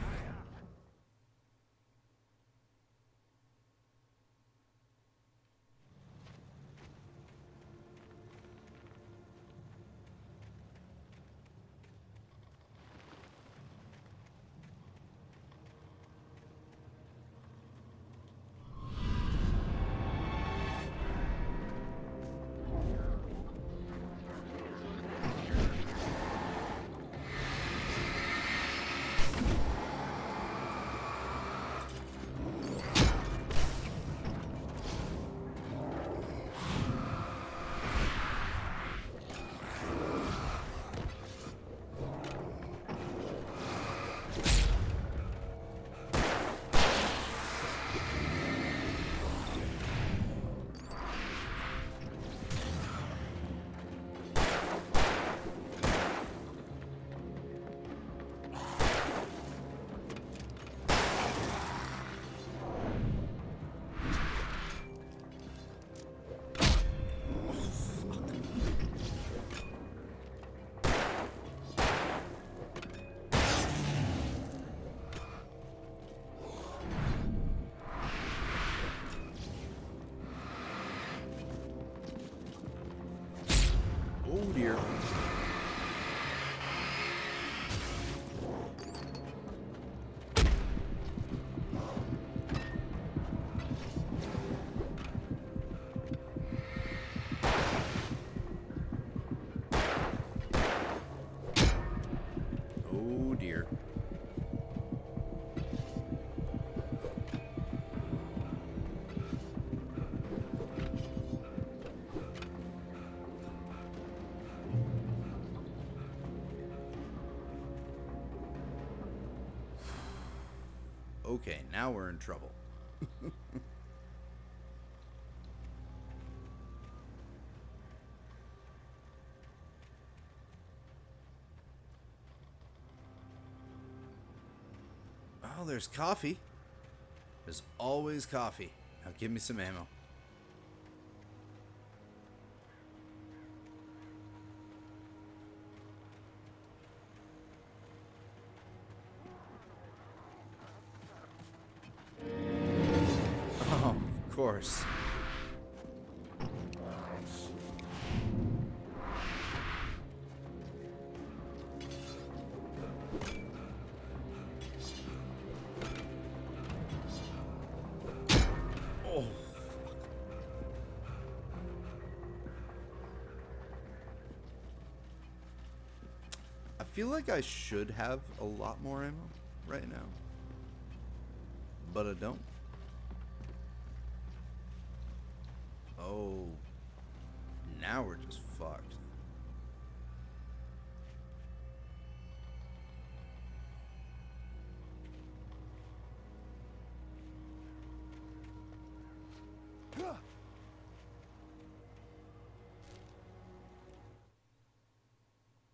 [SPEAKER 1] now we're in trouble. Oh, there's coffee. There's always coffee. Now give me some ammo. Oh, of course. Oh, I feel like I should have a lot more ammo right now, but I don't. Oh, now we're just fucked.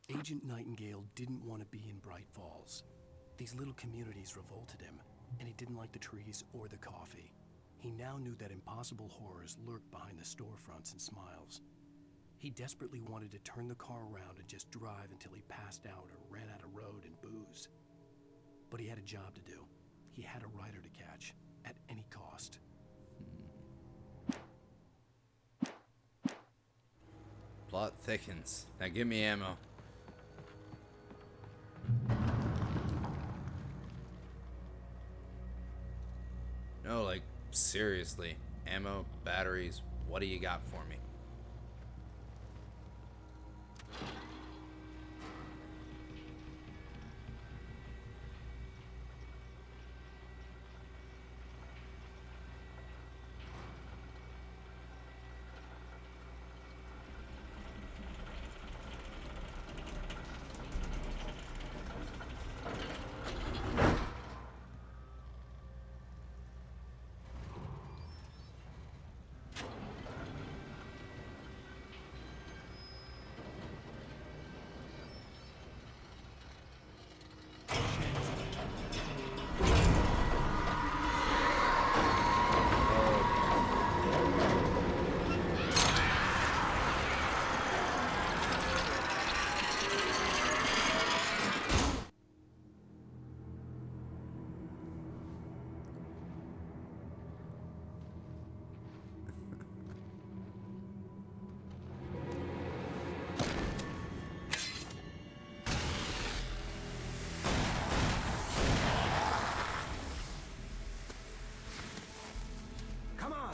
[SPEAKER 4] Agent Nightingale didn't want to be in Bright Falls. These little communities revolted him, and he didn't like the trees or the coffee. He now knew that impossible horrors lurked behind the storefronts and smiles. He desperately wanted to turn the car around and just drive until he passed out or ran out of road and booze. But he had a job to do. He had a rider to catch, at any cost.
[SPEAKER 1] Plot thickens. Now give me ammo. No, like, seriously. Ammo, batteries, what do you got for me?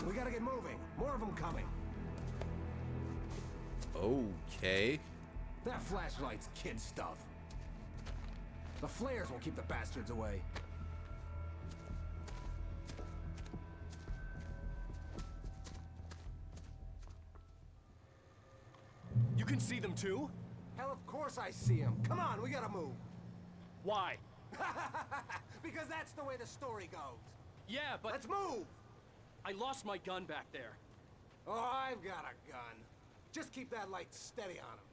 [SPEAKER 7] We gotta get moving. More of them coming.
[SPEAKER 1] Okay.
[SPEAKER 19] That flashlight's kid stuff. The flares will keep the bastards away.
[SPEAKER 4] You can see them too?
[SPEAKER 19] Hell, of course I see them. Come on, we gotta move.
[SPEAKER 4] Why?
[SPEAKER 19] Because that's the way the story goes.
[SPEAKER 4] Yeah, but...
[SPEAKER 19] Let's move!
[SPEAKER 4] I lost my gun back there.
[SPEAKER 19] Oh, I've got a gun. Just keep that light steady on him.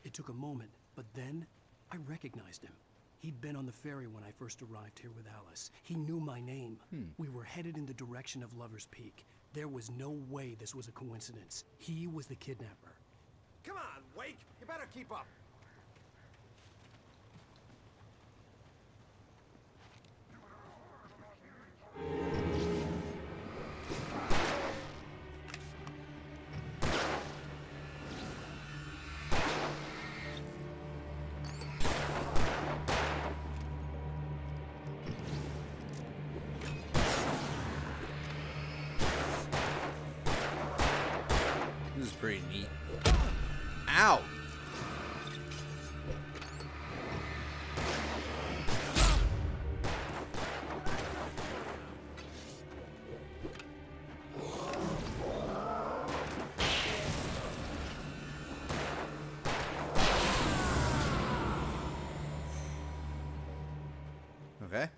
[SPEAKER 4] It took a moment, but then I recognized him. He'd been on the ferry when I first arrived here with Alice. He knew my name. We were headed in the direction of Lover's Peak. There was no way this was a coincidence. He was the kidnapper.
[SPEAKER 19] Come on, Wake. You better keep up.
[SPEAKER 1] This is pretty neat. Ow! Okay.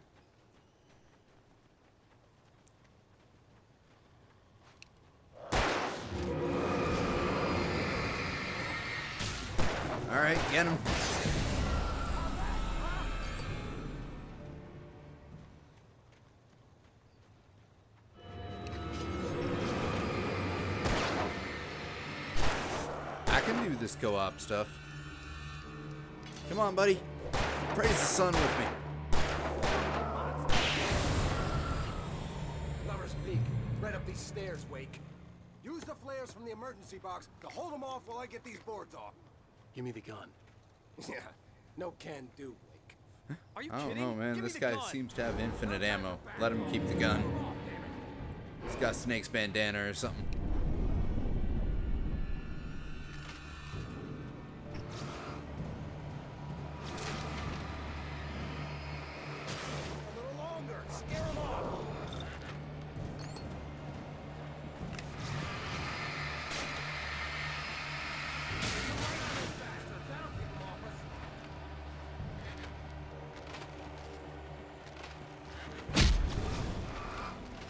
[SPEAKER 1] Alright, get him. I can do this co-op stuff. Come on, buddy. Praise the sun with me.
[SPEAKER 19] Lover's Peak. Right up these stairs, Wake. Use the flares from the emergency box to hold them off while I get these boards off.
[SPEAKER 4] Give me the gun.
[SPEAKER 19] Yeah, no can do, Wake.
[SPEAKER 4] Are you
[SPEAKER 1] I don't
[SPEAKER 4] kidding?
[SPEAKER 1] know, man.
[SPEAKER 4] Give
[SPEAKER 1] This
[SPEAKER 4] me the
[SPEAKER 1] guy
[SPEAKER 4] gun.
[SPEAKER 1] seems to have infinite ammo. Let him keep the gun. He's got Snake's bandana or something.
[SPEAKER 19] A little longer. Scare them off.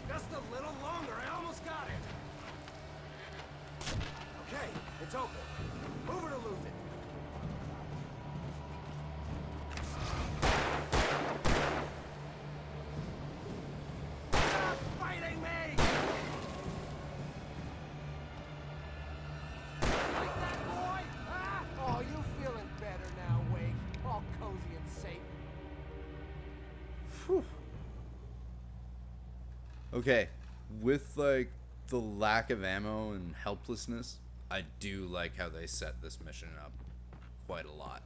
[SPEAKER 19] Just a little longer. I almost got it. Okay, it's open. Move it or lose it. Stop fighting me! Like that, boy? Ah! Oh, you feeling better now, Wake? All cozy and safe.
[SPEAKER 1] Whew. Okay, with like the lack of ammo and helplessness, I do like how they set this mission up quite a lot.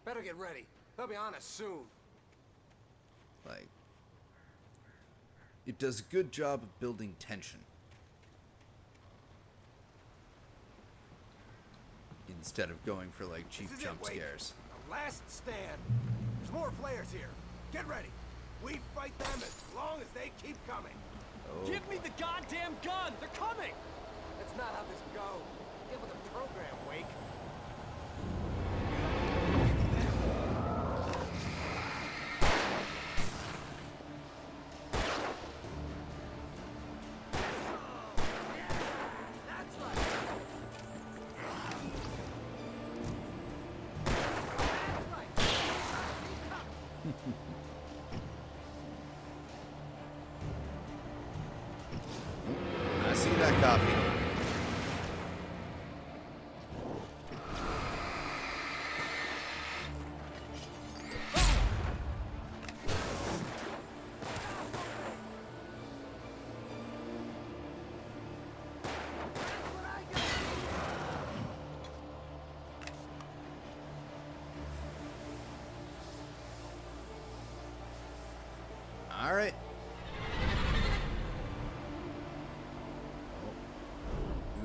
[SPEAKER 19] Better get ready. They'll be on us soon.
[SPEAKER 1] Like, it does a good job of building tension. Instead of going for like cheap
[SPEAKER 19] This is
[SPEAKER 1] jump
[SPEAKER 19] it, Wake.
[SPEAKER 1] scares.
[SPEAKER 19] The last stand. There's more flares here. Get ready. We fight them as long as they keep coming.
[SPEAKER 1] Oh.
[SPEAKER 4] Give me the goddamn gun! They're coming!
[SPEAKER 19] That's not how this goes. Get with the program, Wake.
[SPEAKER 1] I see that coffee. All right.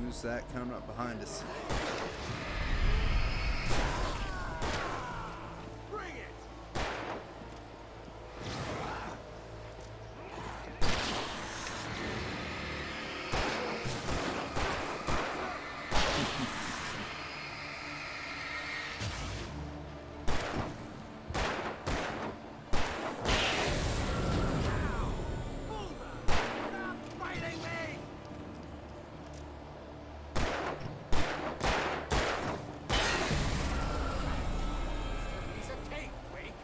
[SPEAKER 1] Who's that coming up behind us?
[SPEAKER 19] Bring it! Stop fighting me! Piece of cake, Wake.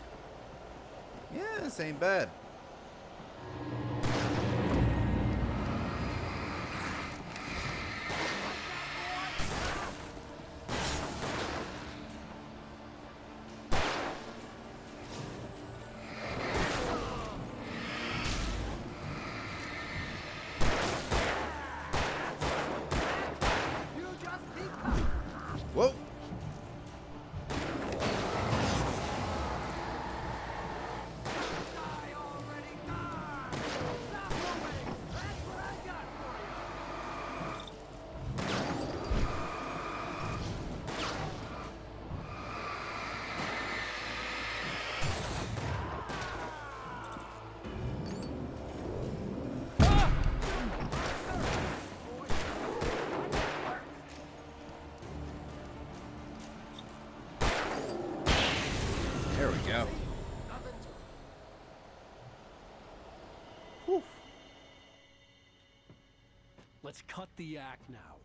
[SPEAKER 1] Yeah, this ain't bad.
[SPEAKER 19] You just keep coming.
[SPEAKER 1] Whoa.
[SPEAKER 19] Die
[SPEAKER 20] let's cut the act now.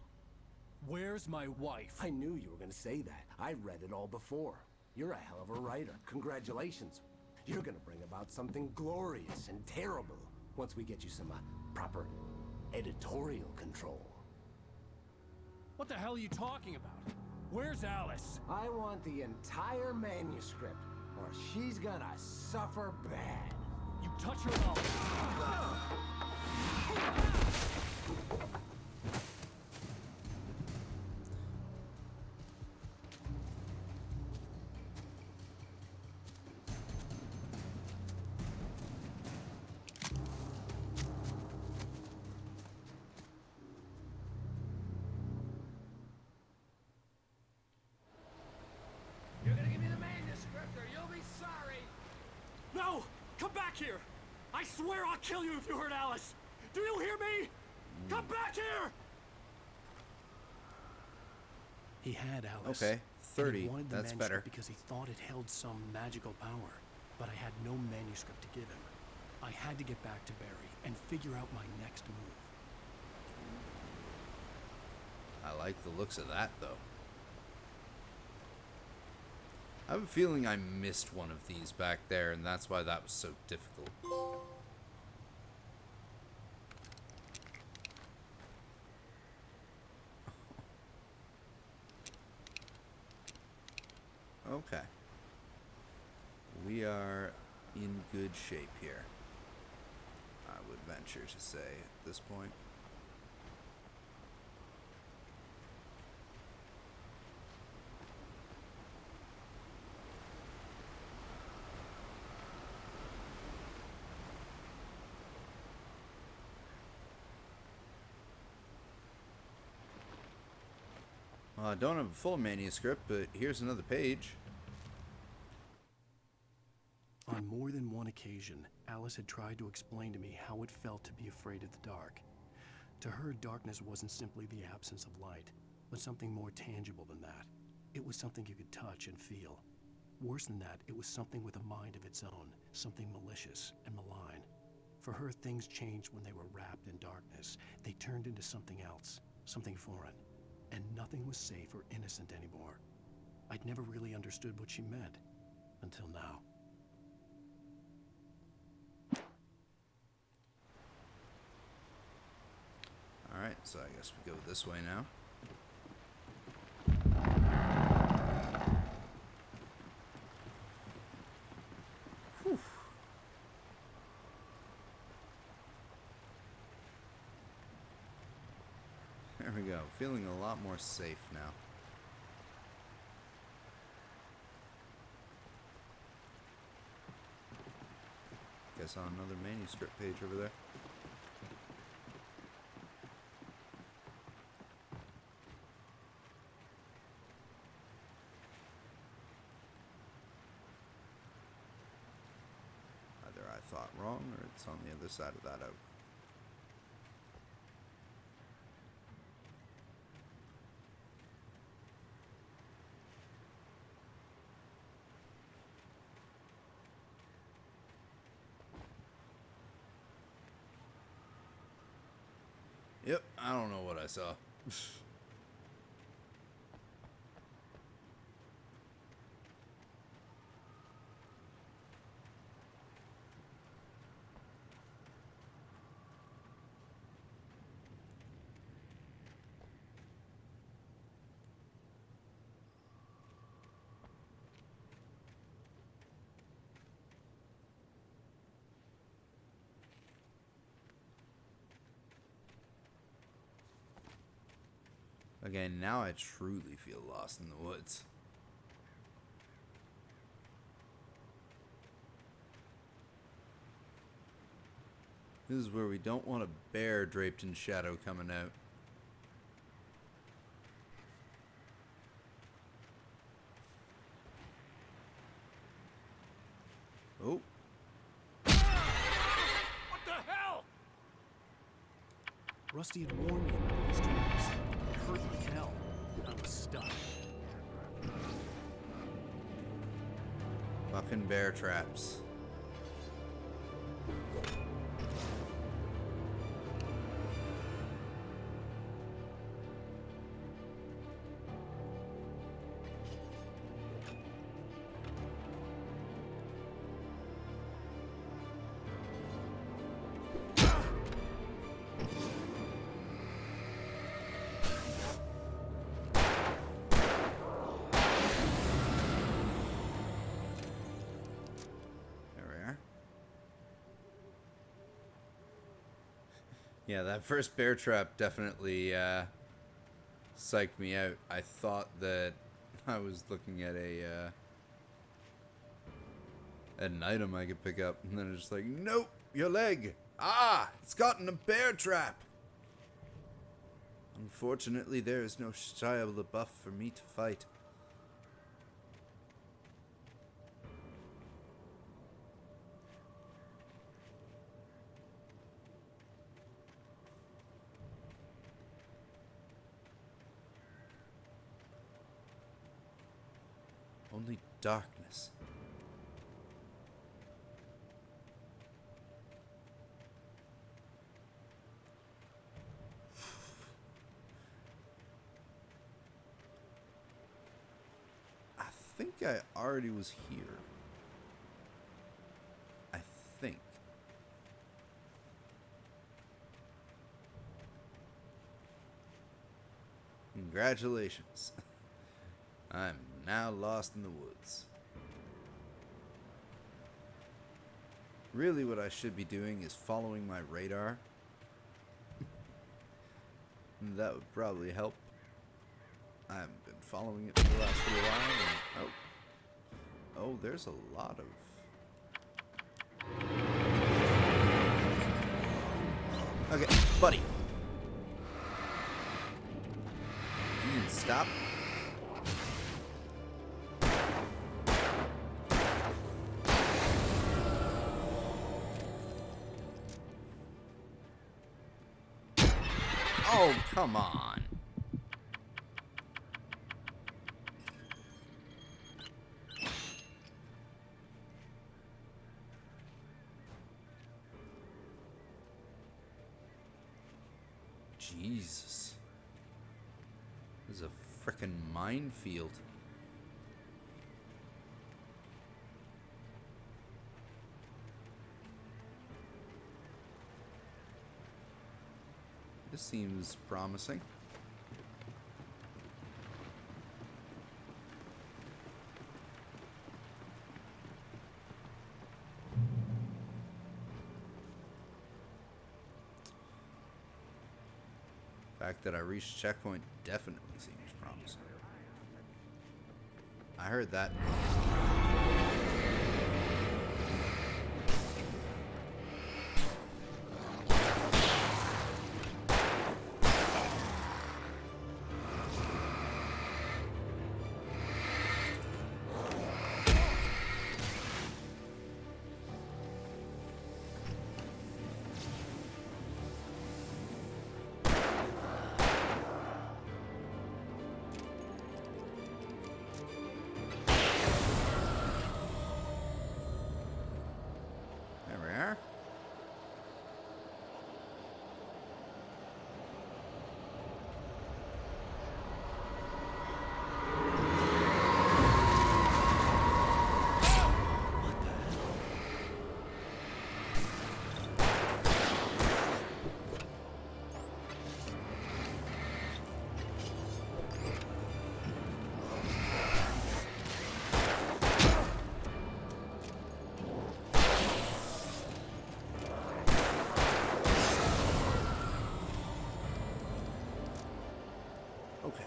[SPEAKER 20] Where's my wife?
[SPEAKER 19] I knew you were gonna say that. I read it all before. You're a hell of a writer. Congratulations. You're gonna bring about something glorious and terrible once we get you some proper editorial control.
[SPEAKER 20] What the hell are you talking about? Where's Alice?
[SPEAKER 19] I want the entire manuscript, or she's gonna suffer bad.
[SPEAKER 20] You touch her and
[SPEAKER 11] You're gonna give me the manuscript, or you'll be sorry.
[SPEAKER 20] No! Come back here! I swear I'll kill you if you hurt Alice! Do you hear me? Come back here!
[SPEAKER 4] He had Alice.
[SPEAKER 1] Okay, 30.
[SPEAKER 4] And he wanted the
[SPEAKER 1] That's
[SPEAKER 4] manuscript
[SPEAKER 1] better.
[SPEAKER 4] because he thought it held some magical power. But I had no manuscript to give him. I had to get back to Barry and figure out my next move.
[SPEAKER 1] I like the looks of that, though. I have a feeling I missed one of these back there, and that's why that was so difficult. Okay. We are in good shape here, I would venture to say at this point. I don't have a full manuscript, but here's another page.
[SPEAKER 4] On more than one occasion, Alice had tried to explain to me how it felt to be afraid of the dark. To her, darkness wasn't simply the absence of light, but something more tangible than that. It was something you could touch and feel. Worse than that, it was something with a mind of its own, something malicious and malign. For her, things changed when they were wrapped in darkness. They turned into something else, something foreign. And nothing was safe or innocent anymore. I'd never really understood what she meant, until now.
[SPEAKER 1] Alright, so I guess we go this way now. Whew. There we go. Feeling a lot more safe now. Guess on another manuscript page over there. Either I thought wrong or it's on the other side of that oak. Yep, I don't know what I saw. Again, now I truly feel lost in the woods. This is where we don't want a bear draped in shadow coming out. Oh.
[SPEAKER 20] What the hell?
[SPEAKER 4] Rusty had warned me about these traps. It hurt like hell. I was stuck.
[SPEAKER 1] Fucking bear traps. Yeah, that first bear trap definitely psyched me out. I thought that I was looking at an item I could pick up, and then it's just like, nope, your leg. Ah, it's gotten a bear trap. Unfortunately, there is no Shia LaBeouf for me to fight. Only darkness. I think I already was here. I think. Congratulations. I'm now lost in the woods. Really, what I should be doing is following my radar. That would probably help. I haven't been following it for the last little while. And, oh, there's a lot of... Okay, buddy. You can stop. Oh, come on. Jesus. This is a frickin' minefield. This seems promising. The fact that I reached checkpoint definitely seems promising. I heard that. There we are. Okay.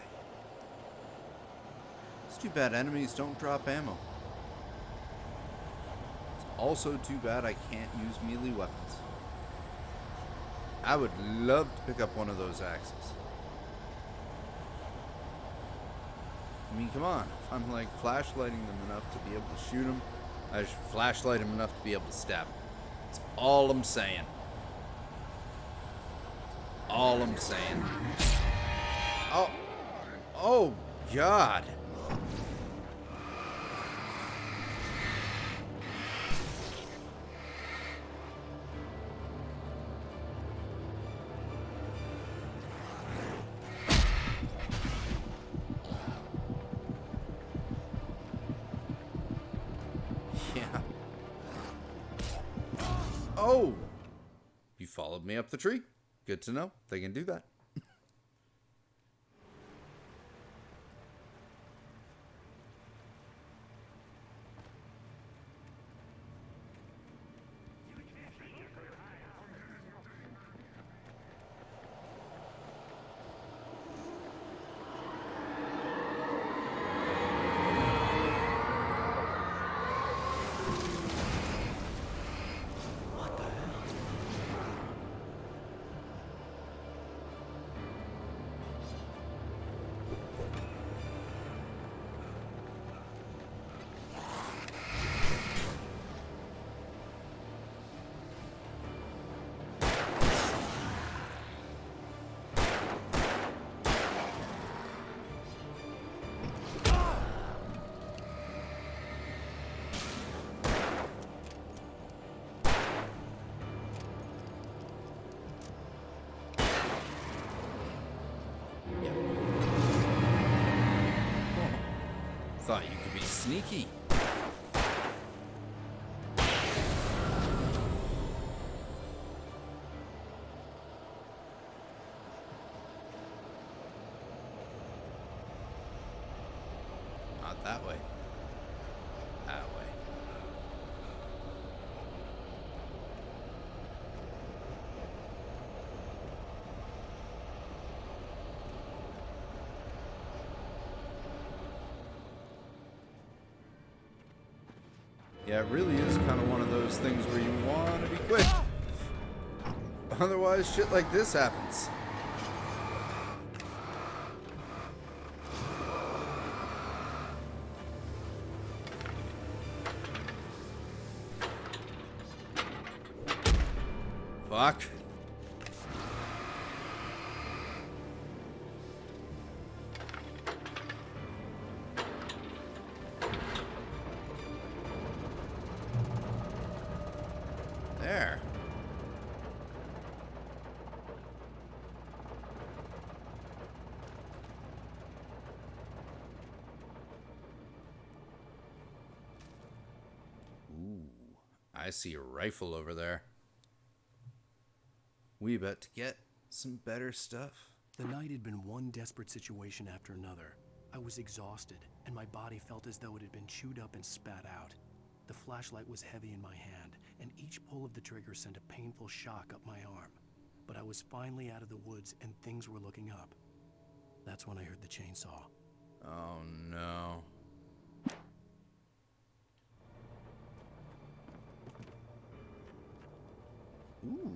[SPEAKER 1] It's too bad enemies don't drop ammo. It's also too bad I can't use melee weapons. I would love to pick up one of those axes. I mean, come on. If I'm like flashlighting them enough to be able to shoot them, I should flashlight them enough to be able to stab them. That's all I'm saying. All I'm saying. Oh. Oh, God. Yeah. Oh. You followed me up the tree. Good to know. They can do that. Thought you could be sneaky. Not that way. That way. Yeah, it really is kind of one of those things where you want to be quick. Otherwise, shit like this happens. Fuck. There. Ooh, I see a rifle over there. We about to get some better stuff.
[SPEAKER 4] The night had been one desperate situation after another. I was exhausted, and my body felt as though it had been chewed up and spat out. The flashlight was heavy in my hand, and each pull of the trigger sent a painful shock up my arm. But I was finally out of the woods, and things were looking up. That's when I heard the chainsaw.
[SPEAKER 1] Oh no. Ooh.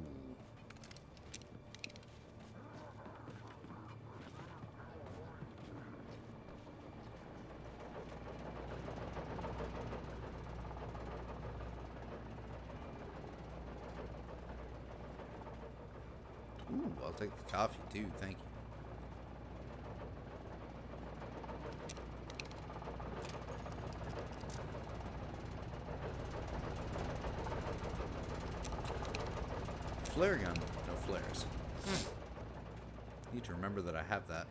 [SPEAKER 1] Ooh, I'll take the coffee too, thank you. Flare gun, no flares. Need to remember that I have that.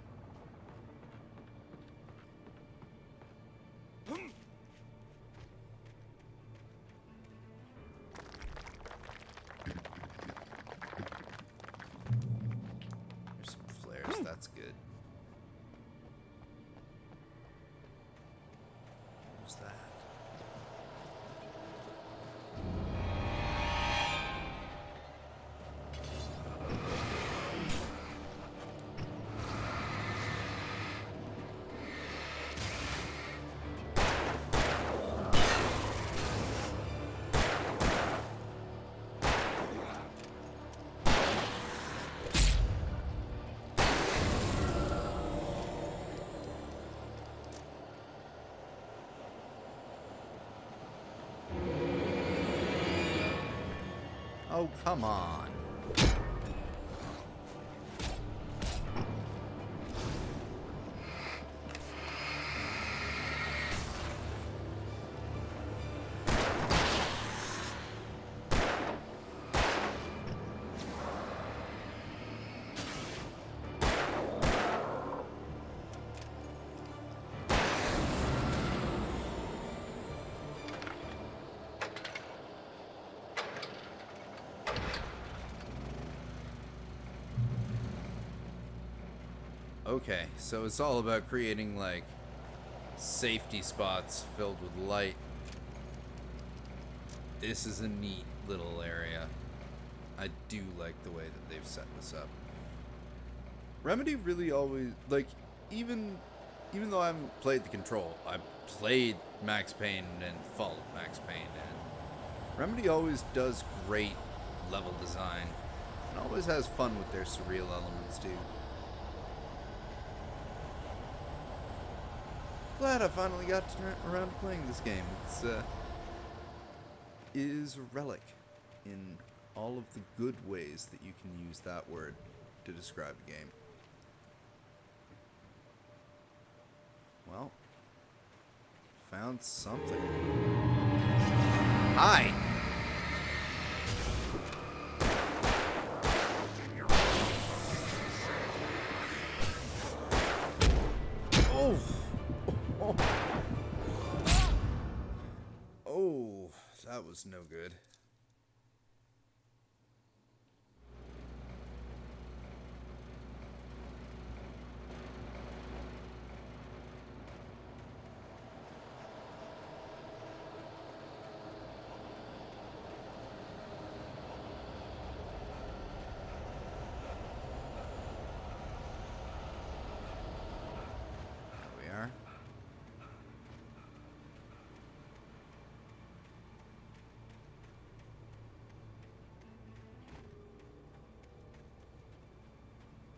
[SPEAKER 1] There's some flares, that's good. What's that? Oh, come on. Okay, so it's all about creating, like, safety spots filled with light. This is a neat little area. I do like the way that they've set this up. Remedy really always, like, even though I haven't played the Control, I played Max Payne and followed Max Payne, and Remedy always does great level design and always has fun with their surreal elements too. Glad I finally got around to playing this game. It's is a relic in all of the good ways that you can use that word to describe a game. Well, found something. Hi. Oh. was no good. There we are.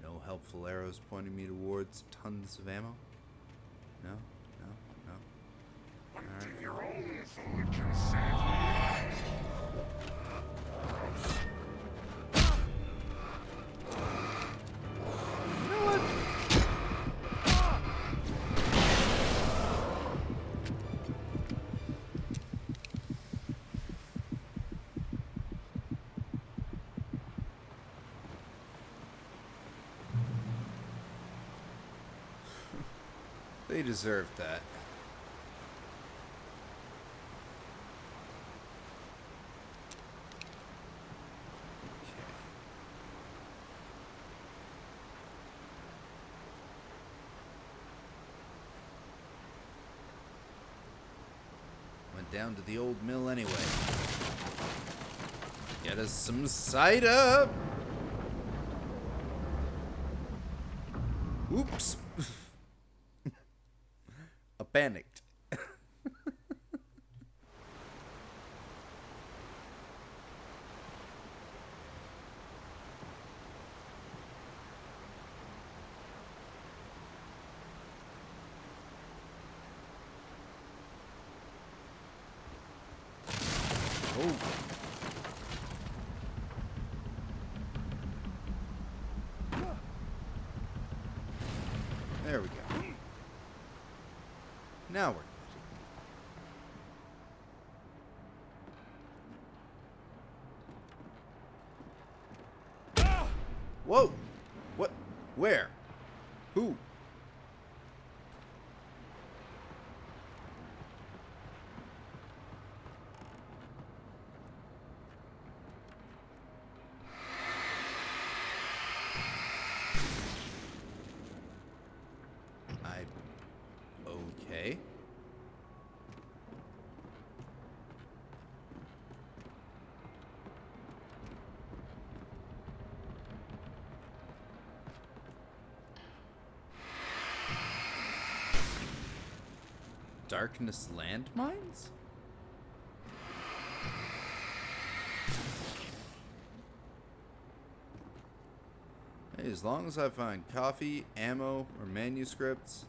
[SPEAKER 1] No helpful arrows pointing me towards tons of ammo? No? No? No? Alright.
[SPEAKER 18] Your own fortune save
[SPEAKER 1] They deserved that. Went down to the old mill anyway. Get us some cider! Oops! I panicked. Oh. There we go. Now we're good. Whoa! What? Where? Who? Okay. Darkness landmines? Hey, as long as I find coffee, ammo, or manuscripts,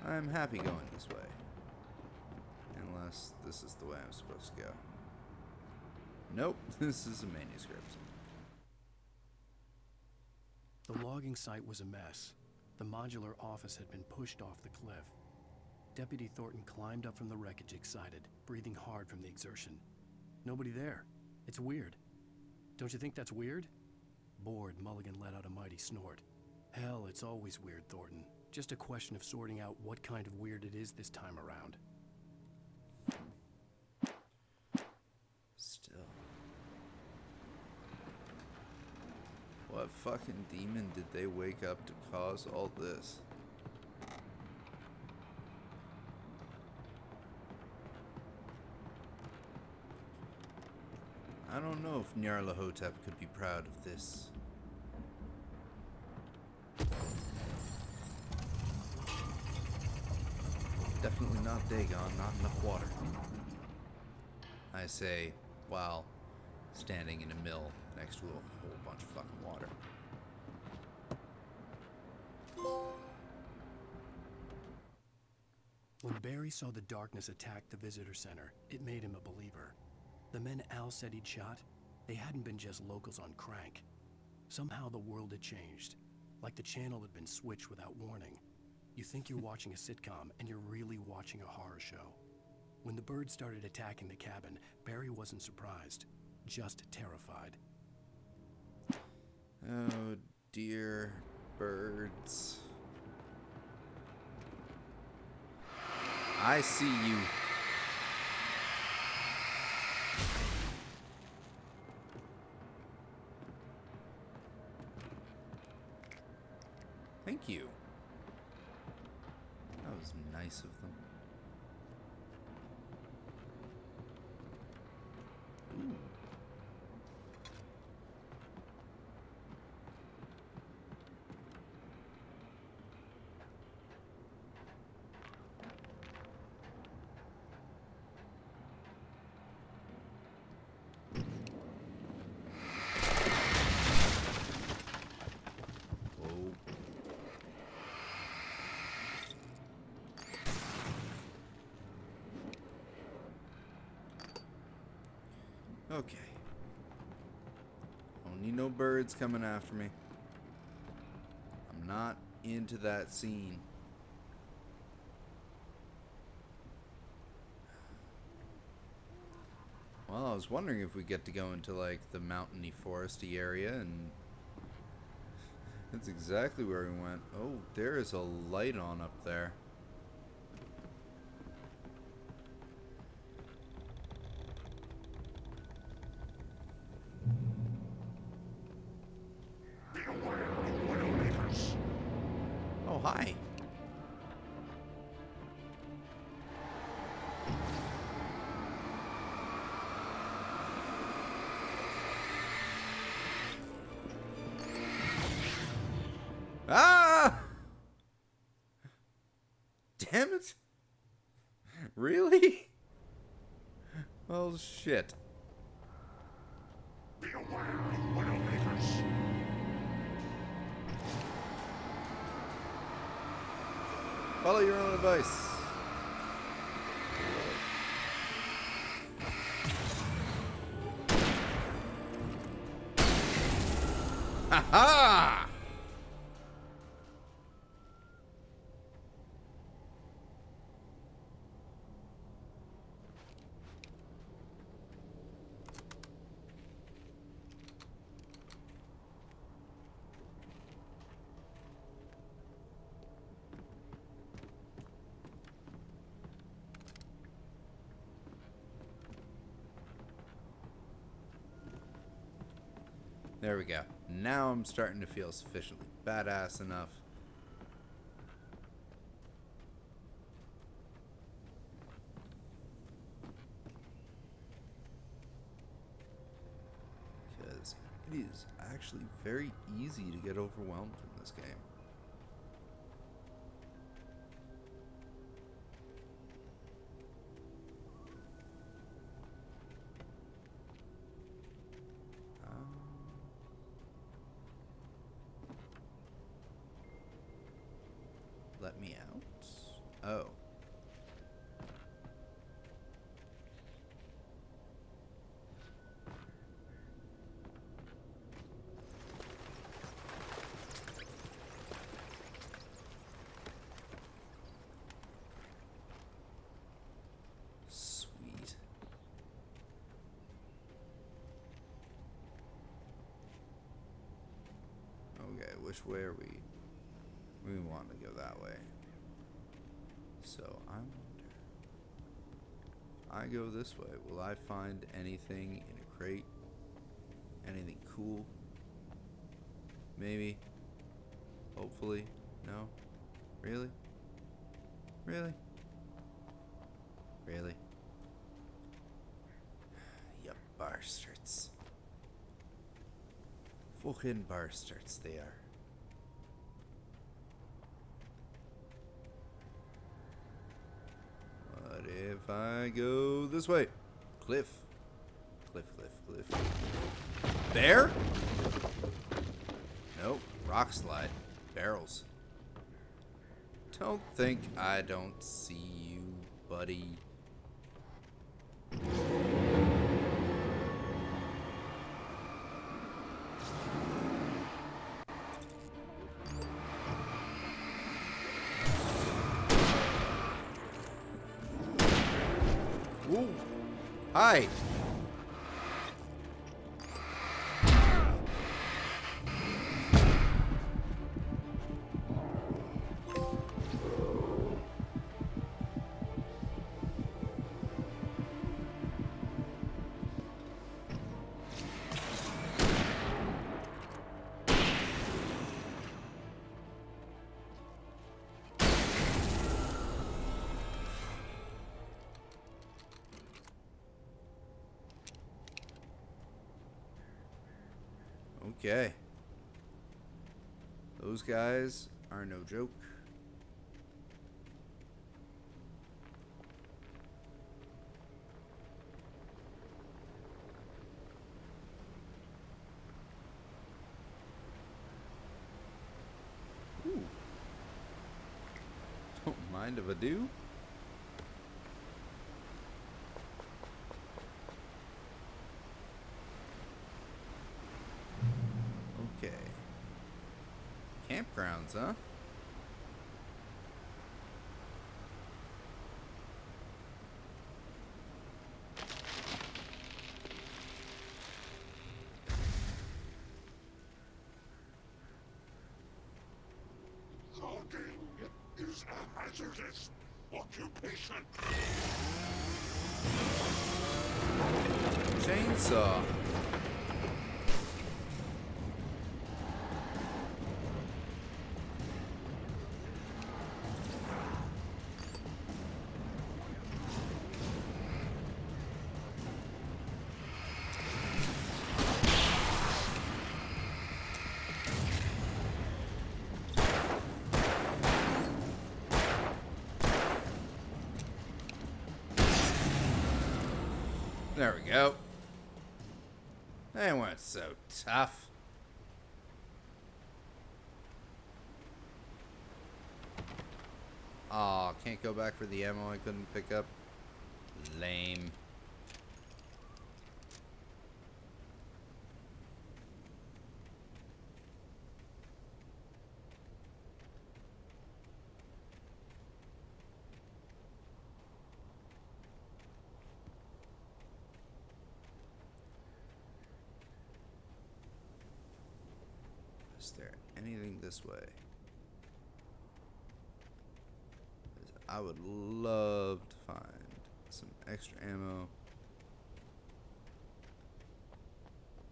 [SPEAKER 1] I'm happy going this way. Unless this is the way I'm supposed to go. Nope, this is a manuscript.
[SPEAKER 4] The logging site was a mess. The modular office had been pushed off the cliff. Deputy Thornton climbed up from the wreckage excited, breathing hard from the exertion. Nobody there. It's weird. Don't you think that's weird? Bored, Mulligan let out a mighty snort. Hell, it's always weird, Thornton. Just a question of sorting out what kind of weird it is this time around.
[SPEAKER 1] Still. What fucking demon did they wake up to cause all this? I don't know if Nyarlathotep could be proud of this. Definitely not Dagon, not enough water. I say, while standing in a mill next to a whole bunch of fucking water.
[SPEAKER 4] When Barry saw the darkness attack the visitor center, it made him a believer. The men Al said he'd shot, they hadn't been just locals on crank. Somehow the world had changed, like the channel had been switched without warning. You think you're watching a sitcom, and you're really watching a horror show. When the birds started attacking the cabin, Barry wasn't surprised, just terrified.
[SPEAKER 1] Oh dear, birds. I see you. Thank you. That was nice of them. Ooh. Okay. Don't need no birds coming after me. I'm not into that scene. Well, I was wondering if we get to go into like the mountainy foresty area, and that's exactly where we went. Oh, there is a light on up there. Oh, hi. Ah! Damn it. Really? Well, shit.
[SPEAKER 18] Be aware of Widowmakers.
[SPEAKER 1] Follow your own advice. Ha ha! There we go. Now I'm starting to feel sufficiently badass enough. Because it is actually very easy to get overwhelmed in this game. Let me out? Oh. Sweet. Okay, which way are we? We want to go that way. So I wonder, if I go this way, will I find anything in a crate? Anything cool? Maybe? Hopefully? No? Really? Really? Really? You bastards. Fucking bastards they are. What if I go this way? Cliff. Cliff, cliff, cliff. There? Nope. Rock slide. Barrels. Don't think I don't see you, buddy. Ooh. Hi. Okay. Those guys are no joke. Ooh. Don't mind if I do. Okay. Campgrounds, huh?
[SPEAKER 18] Logging is a hazardous occupation.
[SPEAKER 1] Chainsaw. There we go. They weren't so tough. Aw, can't go back for the ammo I couldn't pick up. Lame. Is there anything this way? 'Cause I would love to find some extra ammo.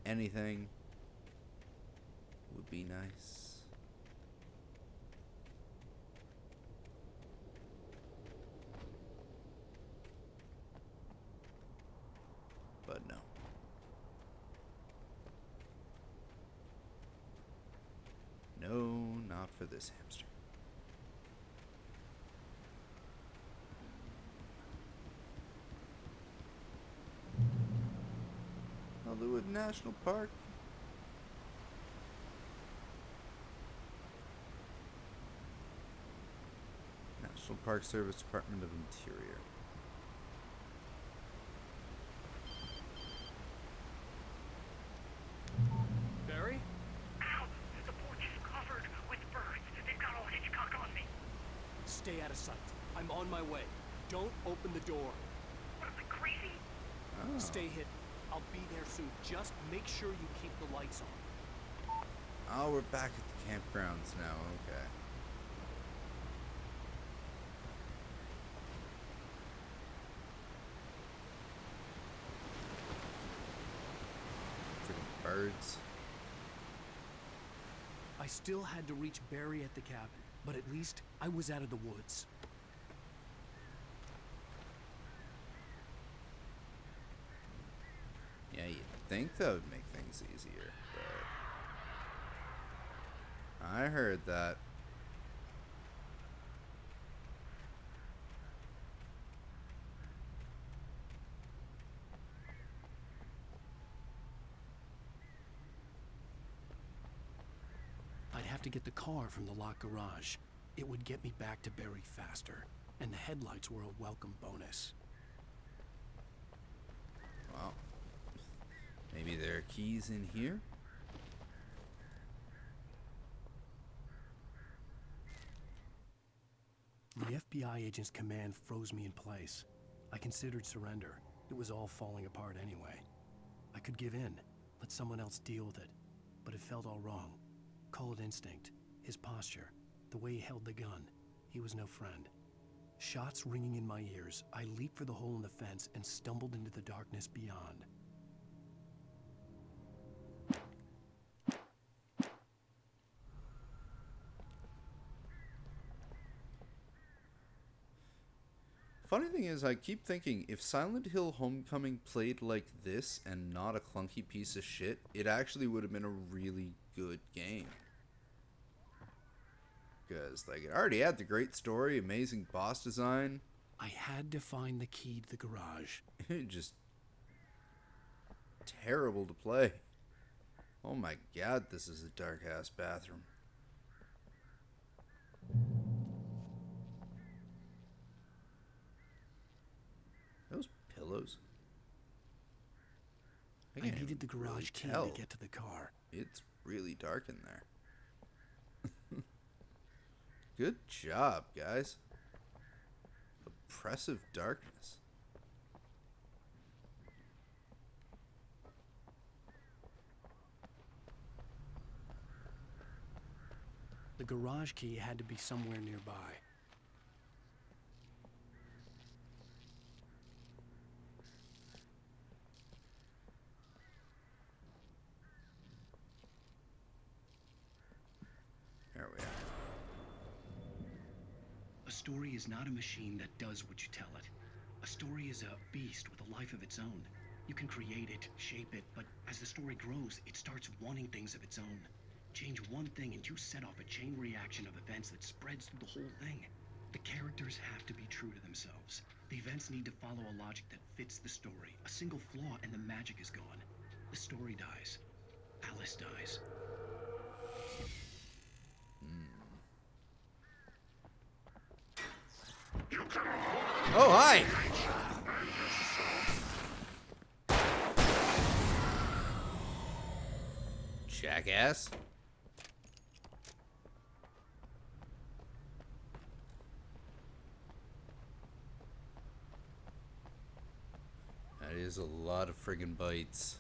[SPEAKER 1] Anything would be nice. But no. No, not for this hamster. Hollywood National Park. National Park Service, Department of Interior.
[SPEAKER 20] Barry?
[SPEAKER 10] Ow! The porch is covered with birds. They've got all Hitchcock on me.
[SPEAKER 20] Stay out of sight. I'm on my way. Don't open the door.
[SPEAKER 10] What am I, crazy?
[SPEAKER 1] Oh.
[SPEAKER 20] Stay hidden. I'll be there soon. Just make sure you keep the lights on.
[SPEAKER 1] Oh, we're back at the campgrounds now. Okay. Freaking birds.
[SPEAKER 4] I still had to reach Barry at the cabin, but at least I was out of the woods.
[SPEAKER 1] Yeah, you'd think that would make things easier, but I heard that.
[SPEAKER 4] I'd have to get the car from the locked garage. It would get me back to Barry faster, and the headlights were a welcome bonus.
[SPEAKER 1] Well, maybe there are keys in here?
[SPEAKER 4] The FBI agent's command froze me in place. I considered surrender. It was all falling apart anyway. I could give in, let someone else deal with it, but it felt all wrong. Call it instinct, his posture, the way he held the gun. He was no friend. Shots ringing in my ears, I leaped for the hole in the fence and stumbled into the darkness beyond.
[SPEAKER 1] Funny thing is, I keep thinking, if Silent Hill Homecoming played like this and not a clunky piece of shit, it actually would have been a really good game. Because, like, it already had the great story, amazing boss design.
[SPEAKER 2] I had to find the key to the garage.
[SPEAKER 1] Just terrible to play. Oh my god, this is a dark-ass bathroom. Those pillows.
[SPEAKER 2] I needed the garage key to get to the car.
[SPEAKER 1] It's really dark in there. Good job, guys. Oppressive darkness.
[SPEAKER 2] The garage key had to be somewhere nearby.
[SPEAKER 1] There we are.
[SPEAKER 21] A story is not a machine that does what you tell it. A story is a beast with a life of its own. You can create it, shape it, but as the story grows, it starts wanting things of its own. Change one thing and you set off a chain reaction of events that spreads through the whole thing. The characters have to be true to themselves. The events need to follow a logic that fits the story. A single flaw and the magic is gone. The story dies. Alice dies.
[SPEAKER 1] Oh, hi! Jackass. That is a lot of friggin' bites.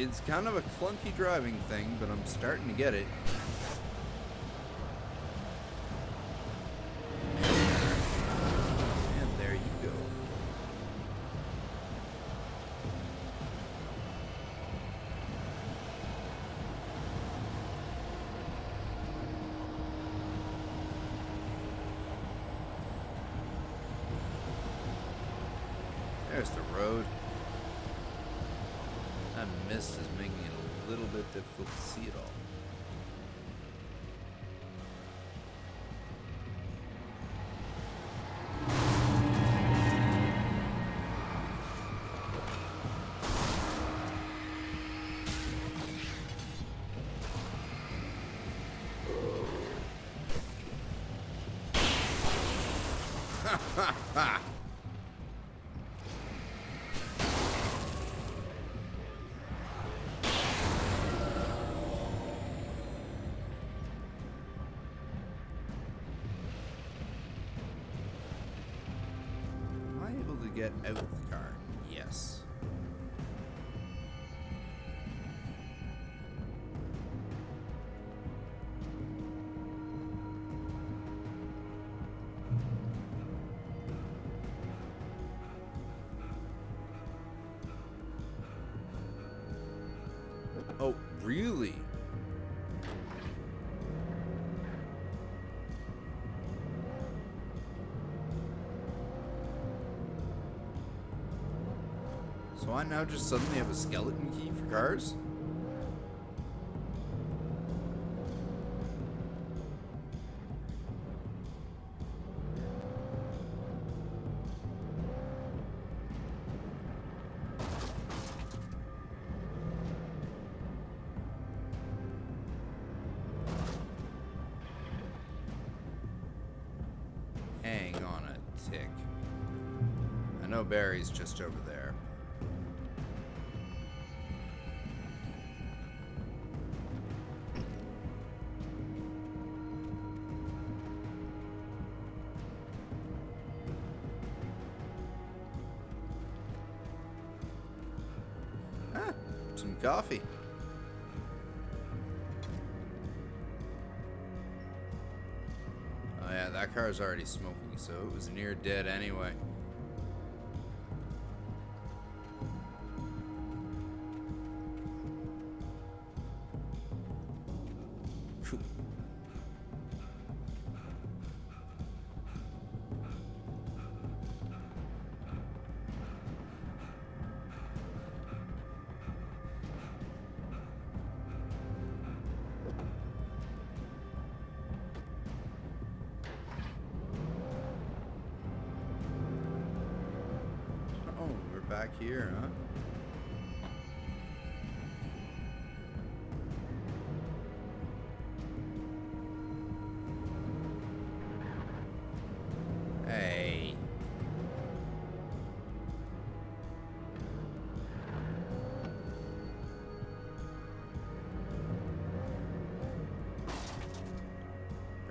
[SPEAKER 1] It's kind of a clunky driving thing, but I'm starting to get it. And there you go. There's the road. That mist is making it a little bit difficult to see it all. Ha ha ha! Get out of the car. Yes. Oh, really? So I now just suddenly have a skeleton key for cars? Hang on a tick. I know Barry's just over there. Ah, some coffee. Oh yeah, that car's already smoking, so it was near dead anyway. Phew. Oh, we're back here, huh? Hey.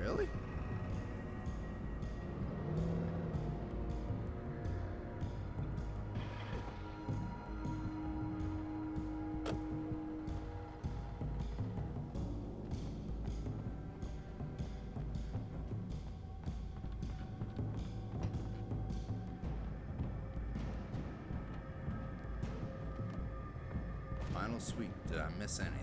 [SPEAKER 1] Really? Final sweep. Did I miss anything?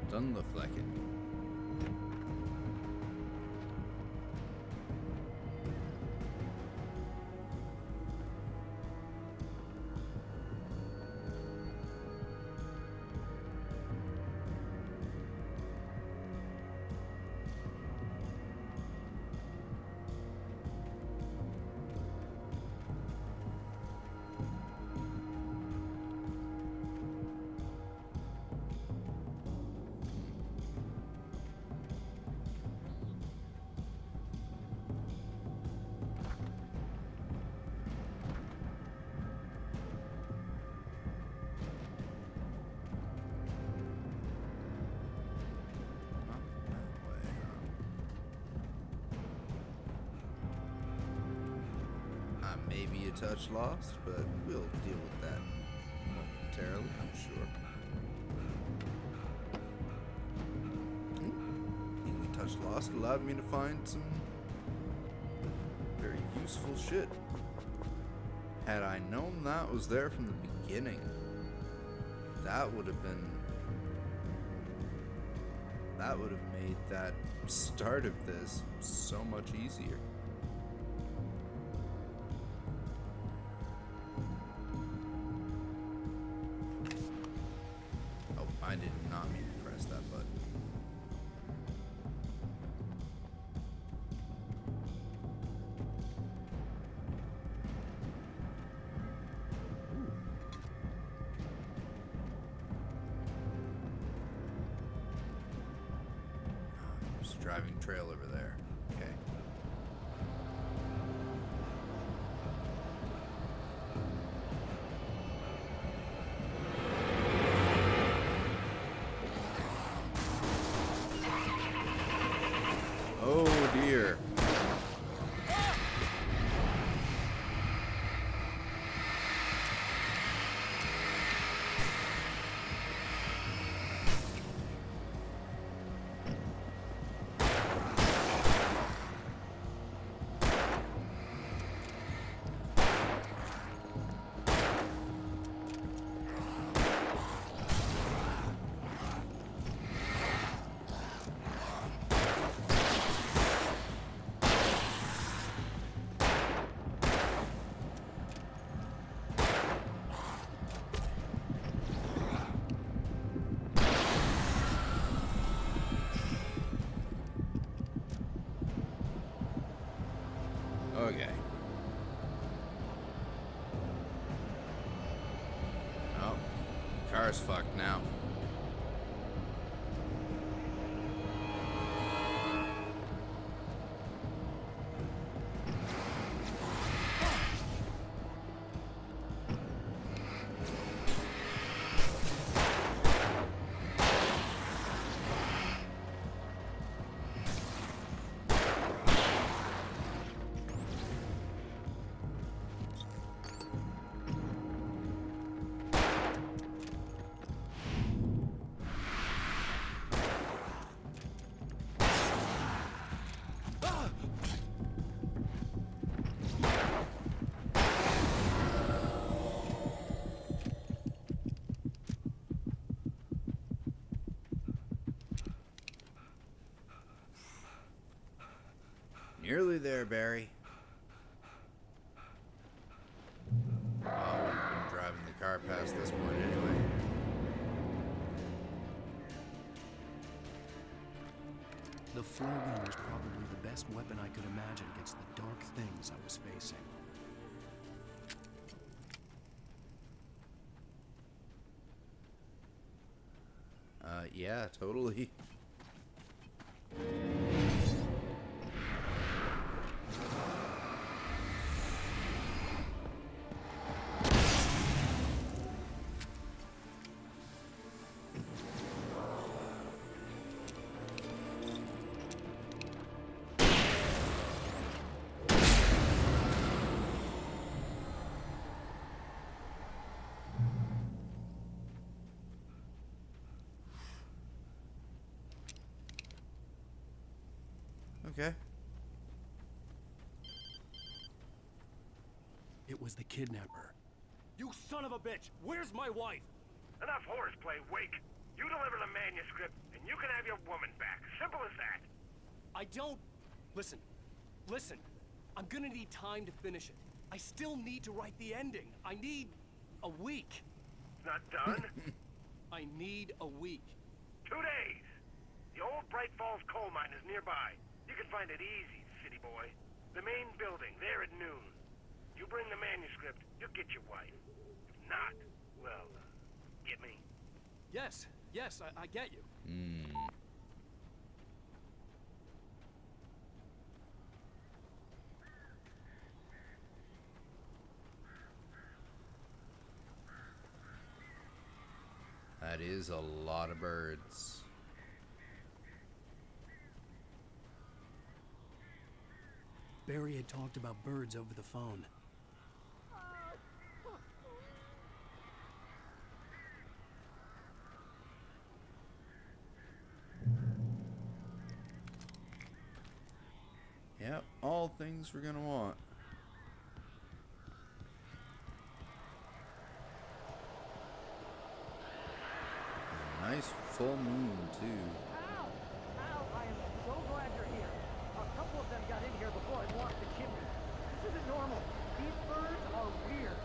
[SPEAKER 1] Doesn't look like it. Maybe a touch lost, but we'll deal with that momentarily, I'm sure. Being a touch lost allowed me to find some very useful shit. Had I known that was there from the beginning, that would have made that start of this so much easier. I did not mean to press that button. Ooh. There's a driving trail over there. Okay. Oh dear. Okay. Oh, car's fucked now. Nearly there, Barry. Oh, we've been driving the car past this point anyway.
[SPEAKER 4] The flare gun was probably the best weapon I could imagine against the dark things I was facing.
[SPEAKER 1] Yeah, totally. Okay.
[SPEAKER 4] It was the kidnapper.
[SPEAKER 20] You son of a bitch! Where's my wife?
[SPEAKER 10] Enough horseplay, Wake. You deliver the manuscript, and you can have your woman back. Simple as that.
[SPEAKER 20] I don't... Listen. Listen. I'm gonna need time to finish it. I still need to write the ending. I need... a week.
[SPEAKER 10] Not done?
[SPEAKER 20] I need a week.
[SPEAKER 10] 2 days. The old Bright Falls coal mine is nearby. You can find it easy, city boy. The main building, there at noon. You bring the manuscript, you'll get your wife. If not, well, get me?
[SPEAKER 20] Yes, I get you.
[SPEAKER 1] That is a lot of birds.
[SPEAKER 4] Barry had talked about birds over the phone.
[SPEAKER 1] Yep, all things we're gonna want. A nice full moon, too.
[SPEAKER 14] Al, I am so glad you're here. A couple of them got in here before I lost the kidney. This isn't normal. These birds are weird.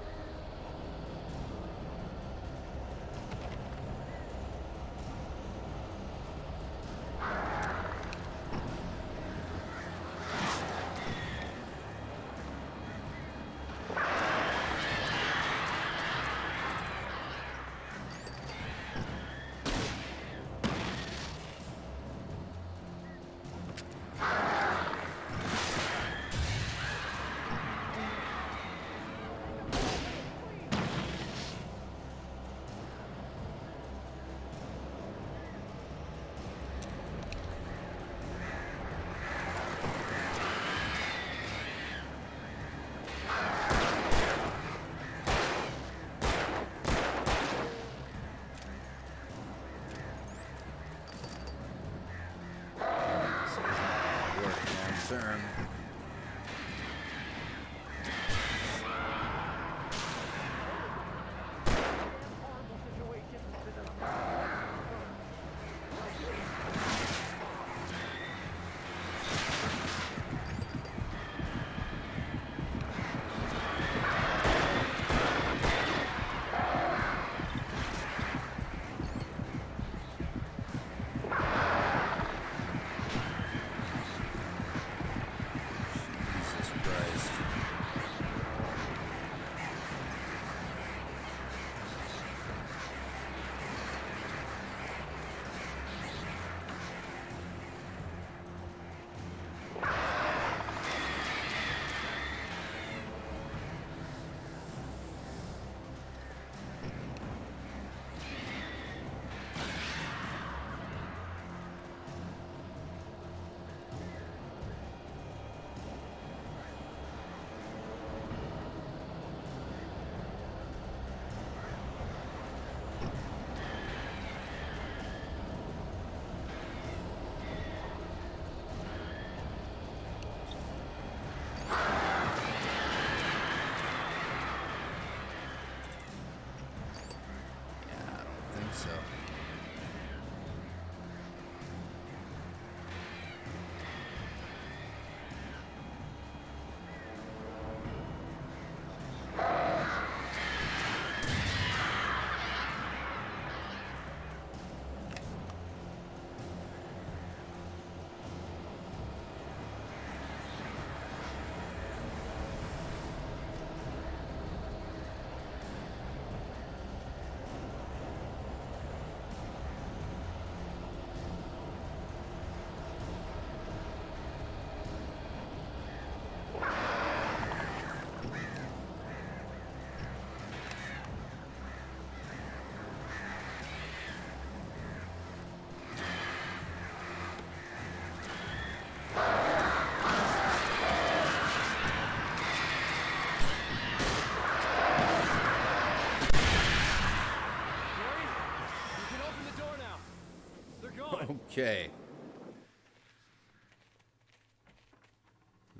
[SPEAKER 1] Okay.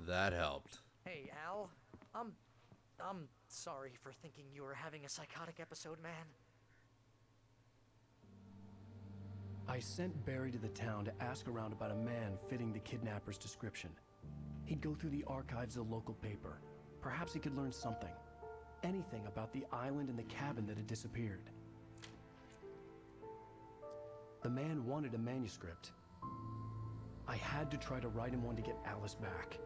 [SPEAKER 1] That helped.
[SPEAKER 14] Hey, Al. I'm sorry for thinking you were having a psychotic episode, man.
[SPEAKER 4] I sent Barry to the town to ask around about a man fitting the kidnapper's description. He'd go through the archives of the local paper. Perhaps he could learn something. Anything about the island and the cabin that had disappeared. The man wanted a manuscript. I had to try to write him one to get Alice back.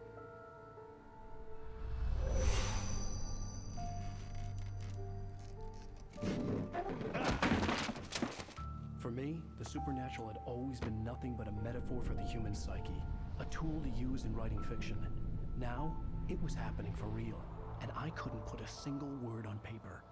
[SPEAKER 4] For me, the supernatural had always been nothing but a metaphor for the human psyche, a tool to use in writing fiction. Now, it was happening for real, and I couldn't put a single word on paper.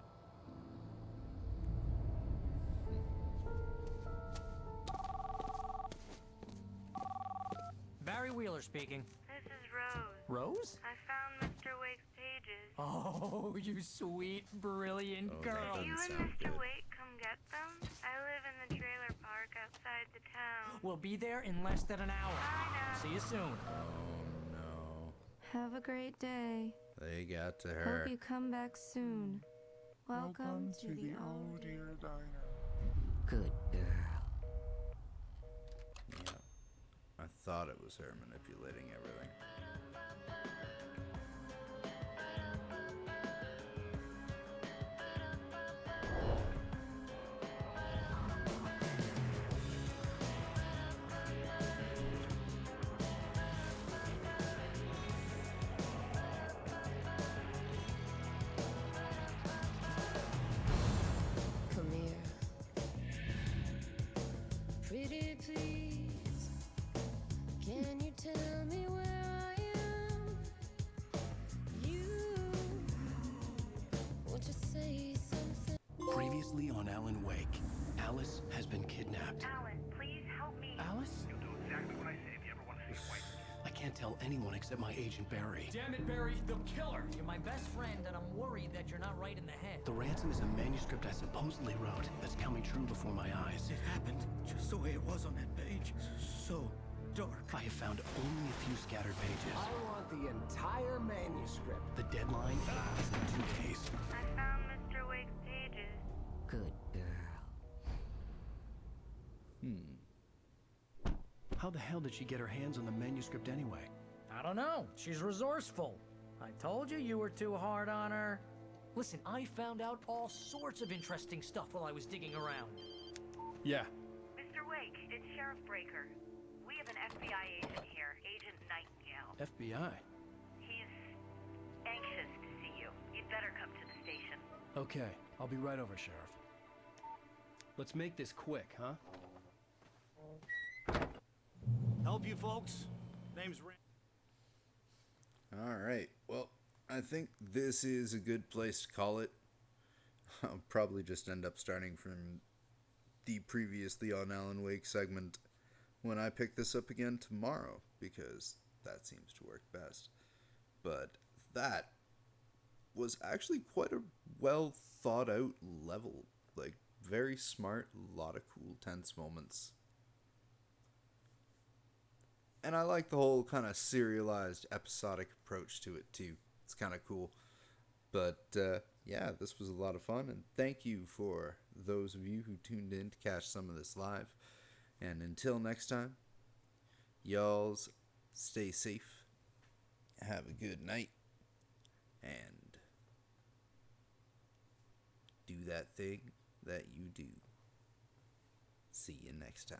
[SPEAKER 14] Barry Wheeler speaking.
[SPEAKER 9] This is Rose.
[SPEAKER 14] Rose?
[SPEAKER 9] I found Mr. Wake's pages.
[SPEAKER 14] Oh, you sweet, brilliant girl.
[SPEAKER 9] Could you and Mr. Wake come get them? I live in the trailer park outside the town.
[SPEAKER 14] We'll be there in less than an hour. See you soon.
[SPEAKER 1] Oh no.
[SPEAKER 6] Have a great day.
[SPEAKER 1] They got to her.
[SPEAKER 6] Hope you come back soon. Welcome to the old
[SPEAKER 18] dear diner.
[SPEAKER 14] Good girl.
[SPEAKER 1] Yeah. I thought it was her manipulating everything.
[SPEAKER 5] Come here. Pretty please. Can you tell me where I am? You won't you say something?
[SPEAKER 4] Previously on Alan Wake, Alice has been kidnapped.
[SPEAKER 9] Alan, please help me.
[SPEAKER 4] Alice?
[SPEAKER 10] You'll do exactly what I say if you ever want to see a wife.
[SPEAKER 4] I can't tell anyone except my agent Barry.
[SPEAKER 20] Damn it, Barry, they'll kill her.
[SPEAKER 14] You're my best friend, and I'm worried that you're not right in the head.
[SPEAKER 4] The ransom is a manuscript I supposedly wrote that's coming true before my eyes.
[SPEAKER 16] It happened just the way it was on that page. So dark.
[SPEAKER 4] I have found only a few scattered pages.
[SPEAKER 19] I want the entire manuscript.
[SPEAKER 4] The deadline is in 2 days.
[SPEAKER 9] I found Mr. Wake's pages.
[SPEAKER 14] Good girl.
[SPEAKER 4] How the hell did she get her hands on the manuscript anyway?
[SPEAKER 14] I don't know. She's resourceful. I told you you were too hard on her. Listen, I found out all sorts of interesting stuff while I was digging around.
[SPEAKER 4] Yeah.
[SPEAKER 9] Mr. Wake, it's Sheriff Breaker. We have an FBI agent here, Agent Nightingale.
[SPEAKER 4] FBI?
[SPEAKER 9] He's anxious to see you. You'd better come to the station.
[SPEAKER 4] Okay, I'll be right over, Sheriff. Let's make this quick, huh?
[SPEAKER 20] Help you folks. Name's Rand.
[SPEAKER 1] Alright, well, I think this is a good place to call it. I'll probably just end up starting from the previously on Alan Wake segment when I pick this up again tomorrow, because that seems to work best. But that was actually quite a well thought out level. Like, very smart, a lot of cool tense moments. And I like the whole kind of serialized, episodic approach to it, too. It's kind of cool. But, yeah, this was a lot of fun. And thank you for those of you who tuned in to catch some of this live. And until next time, y'alls stay safe. Have a good night. And do that thing that you do. See you next time.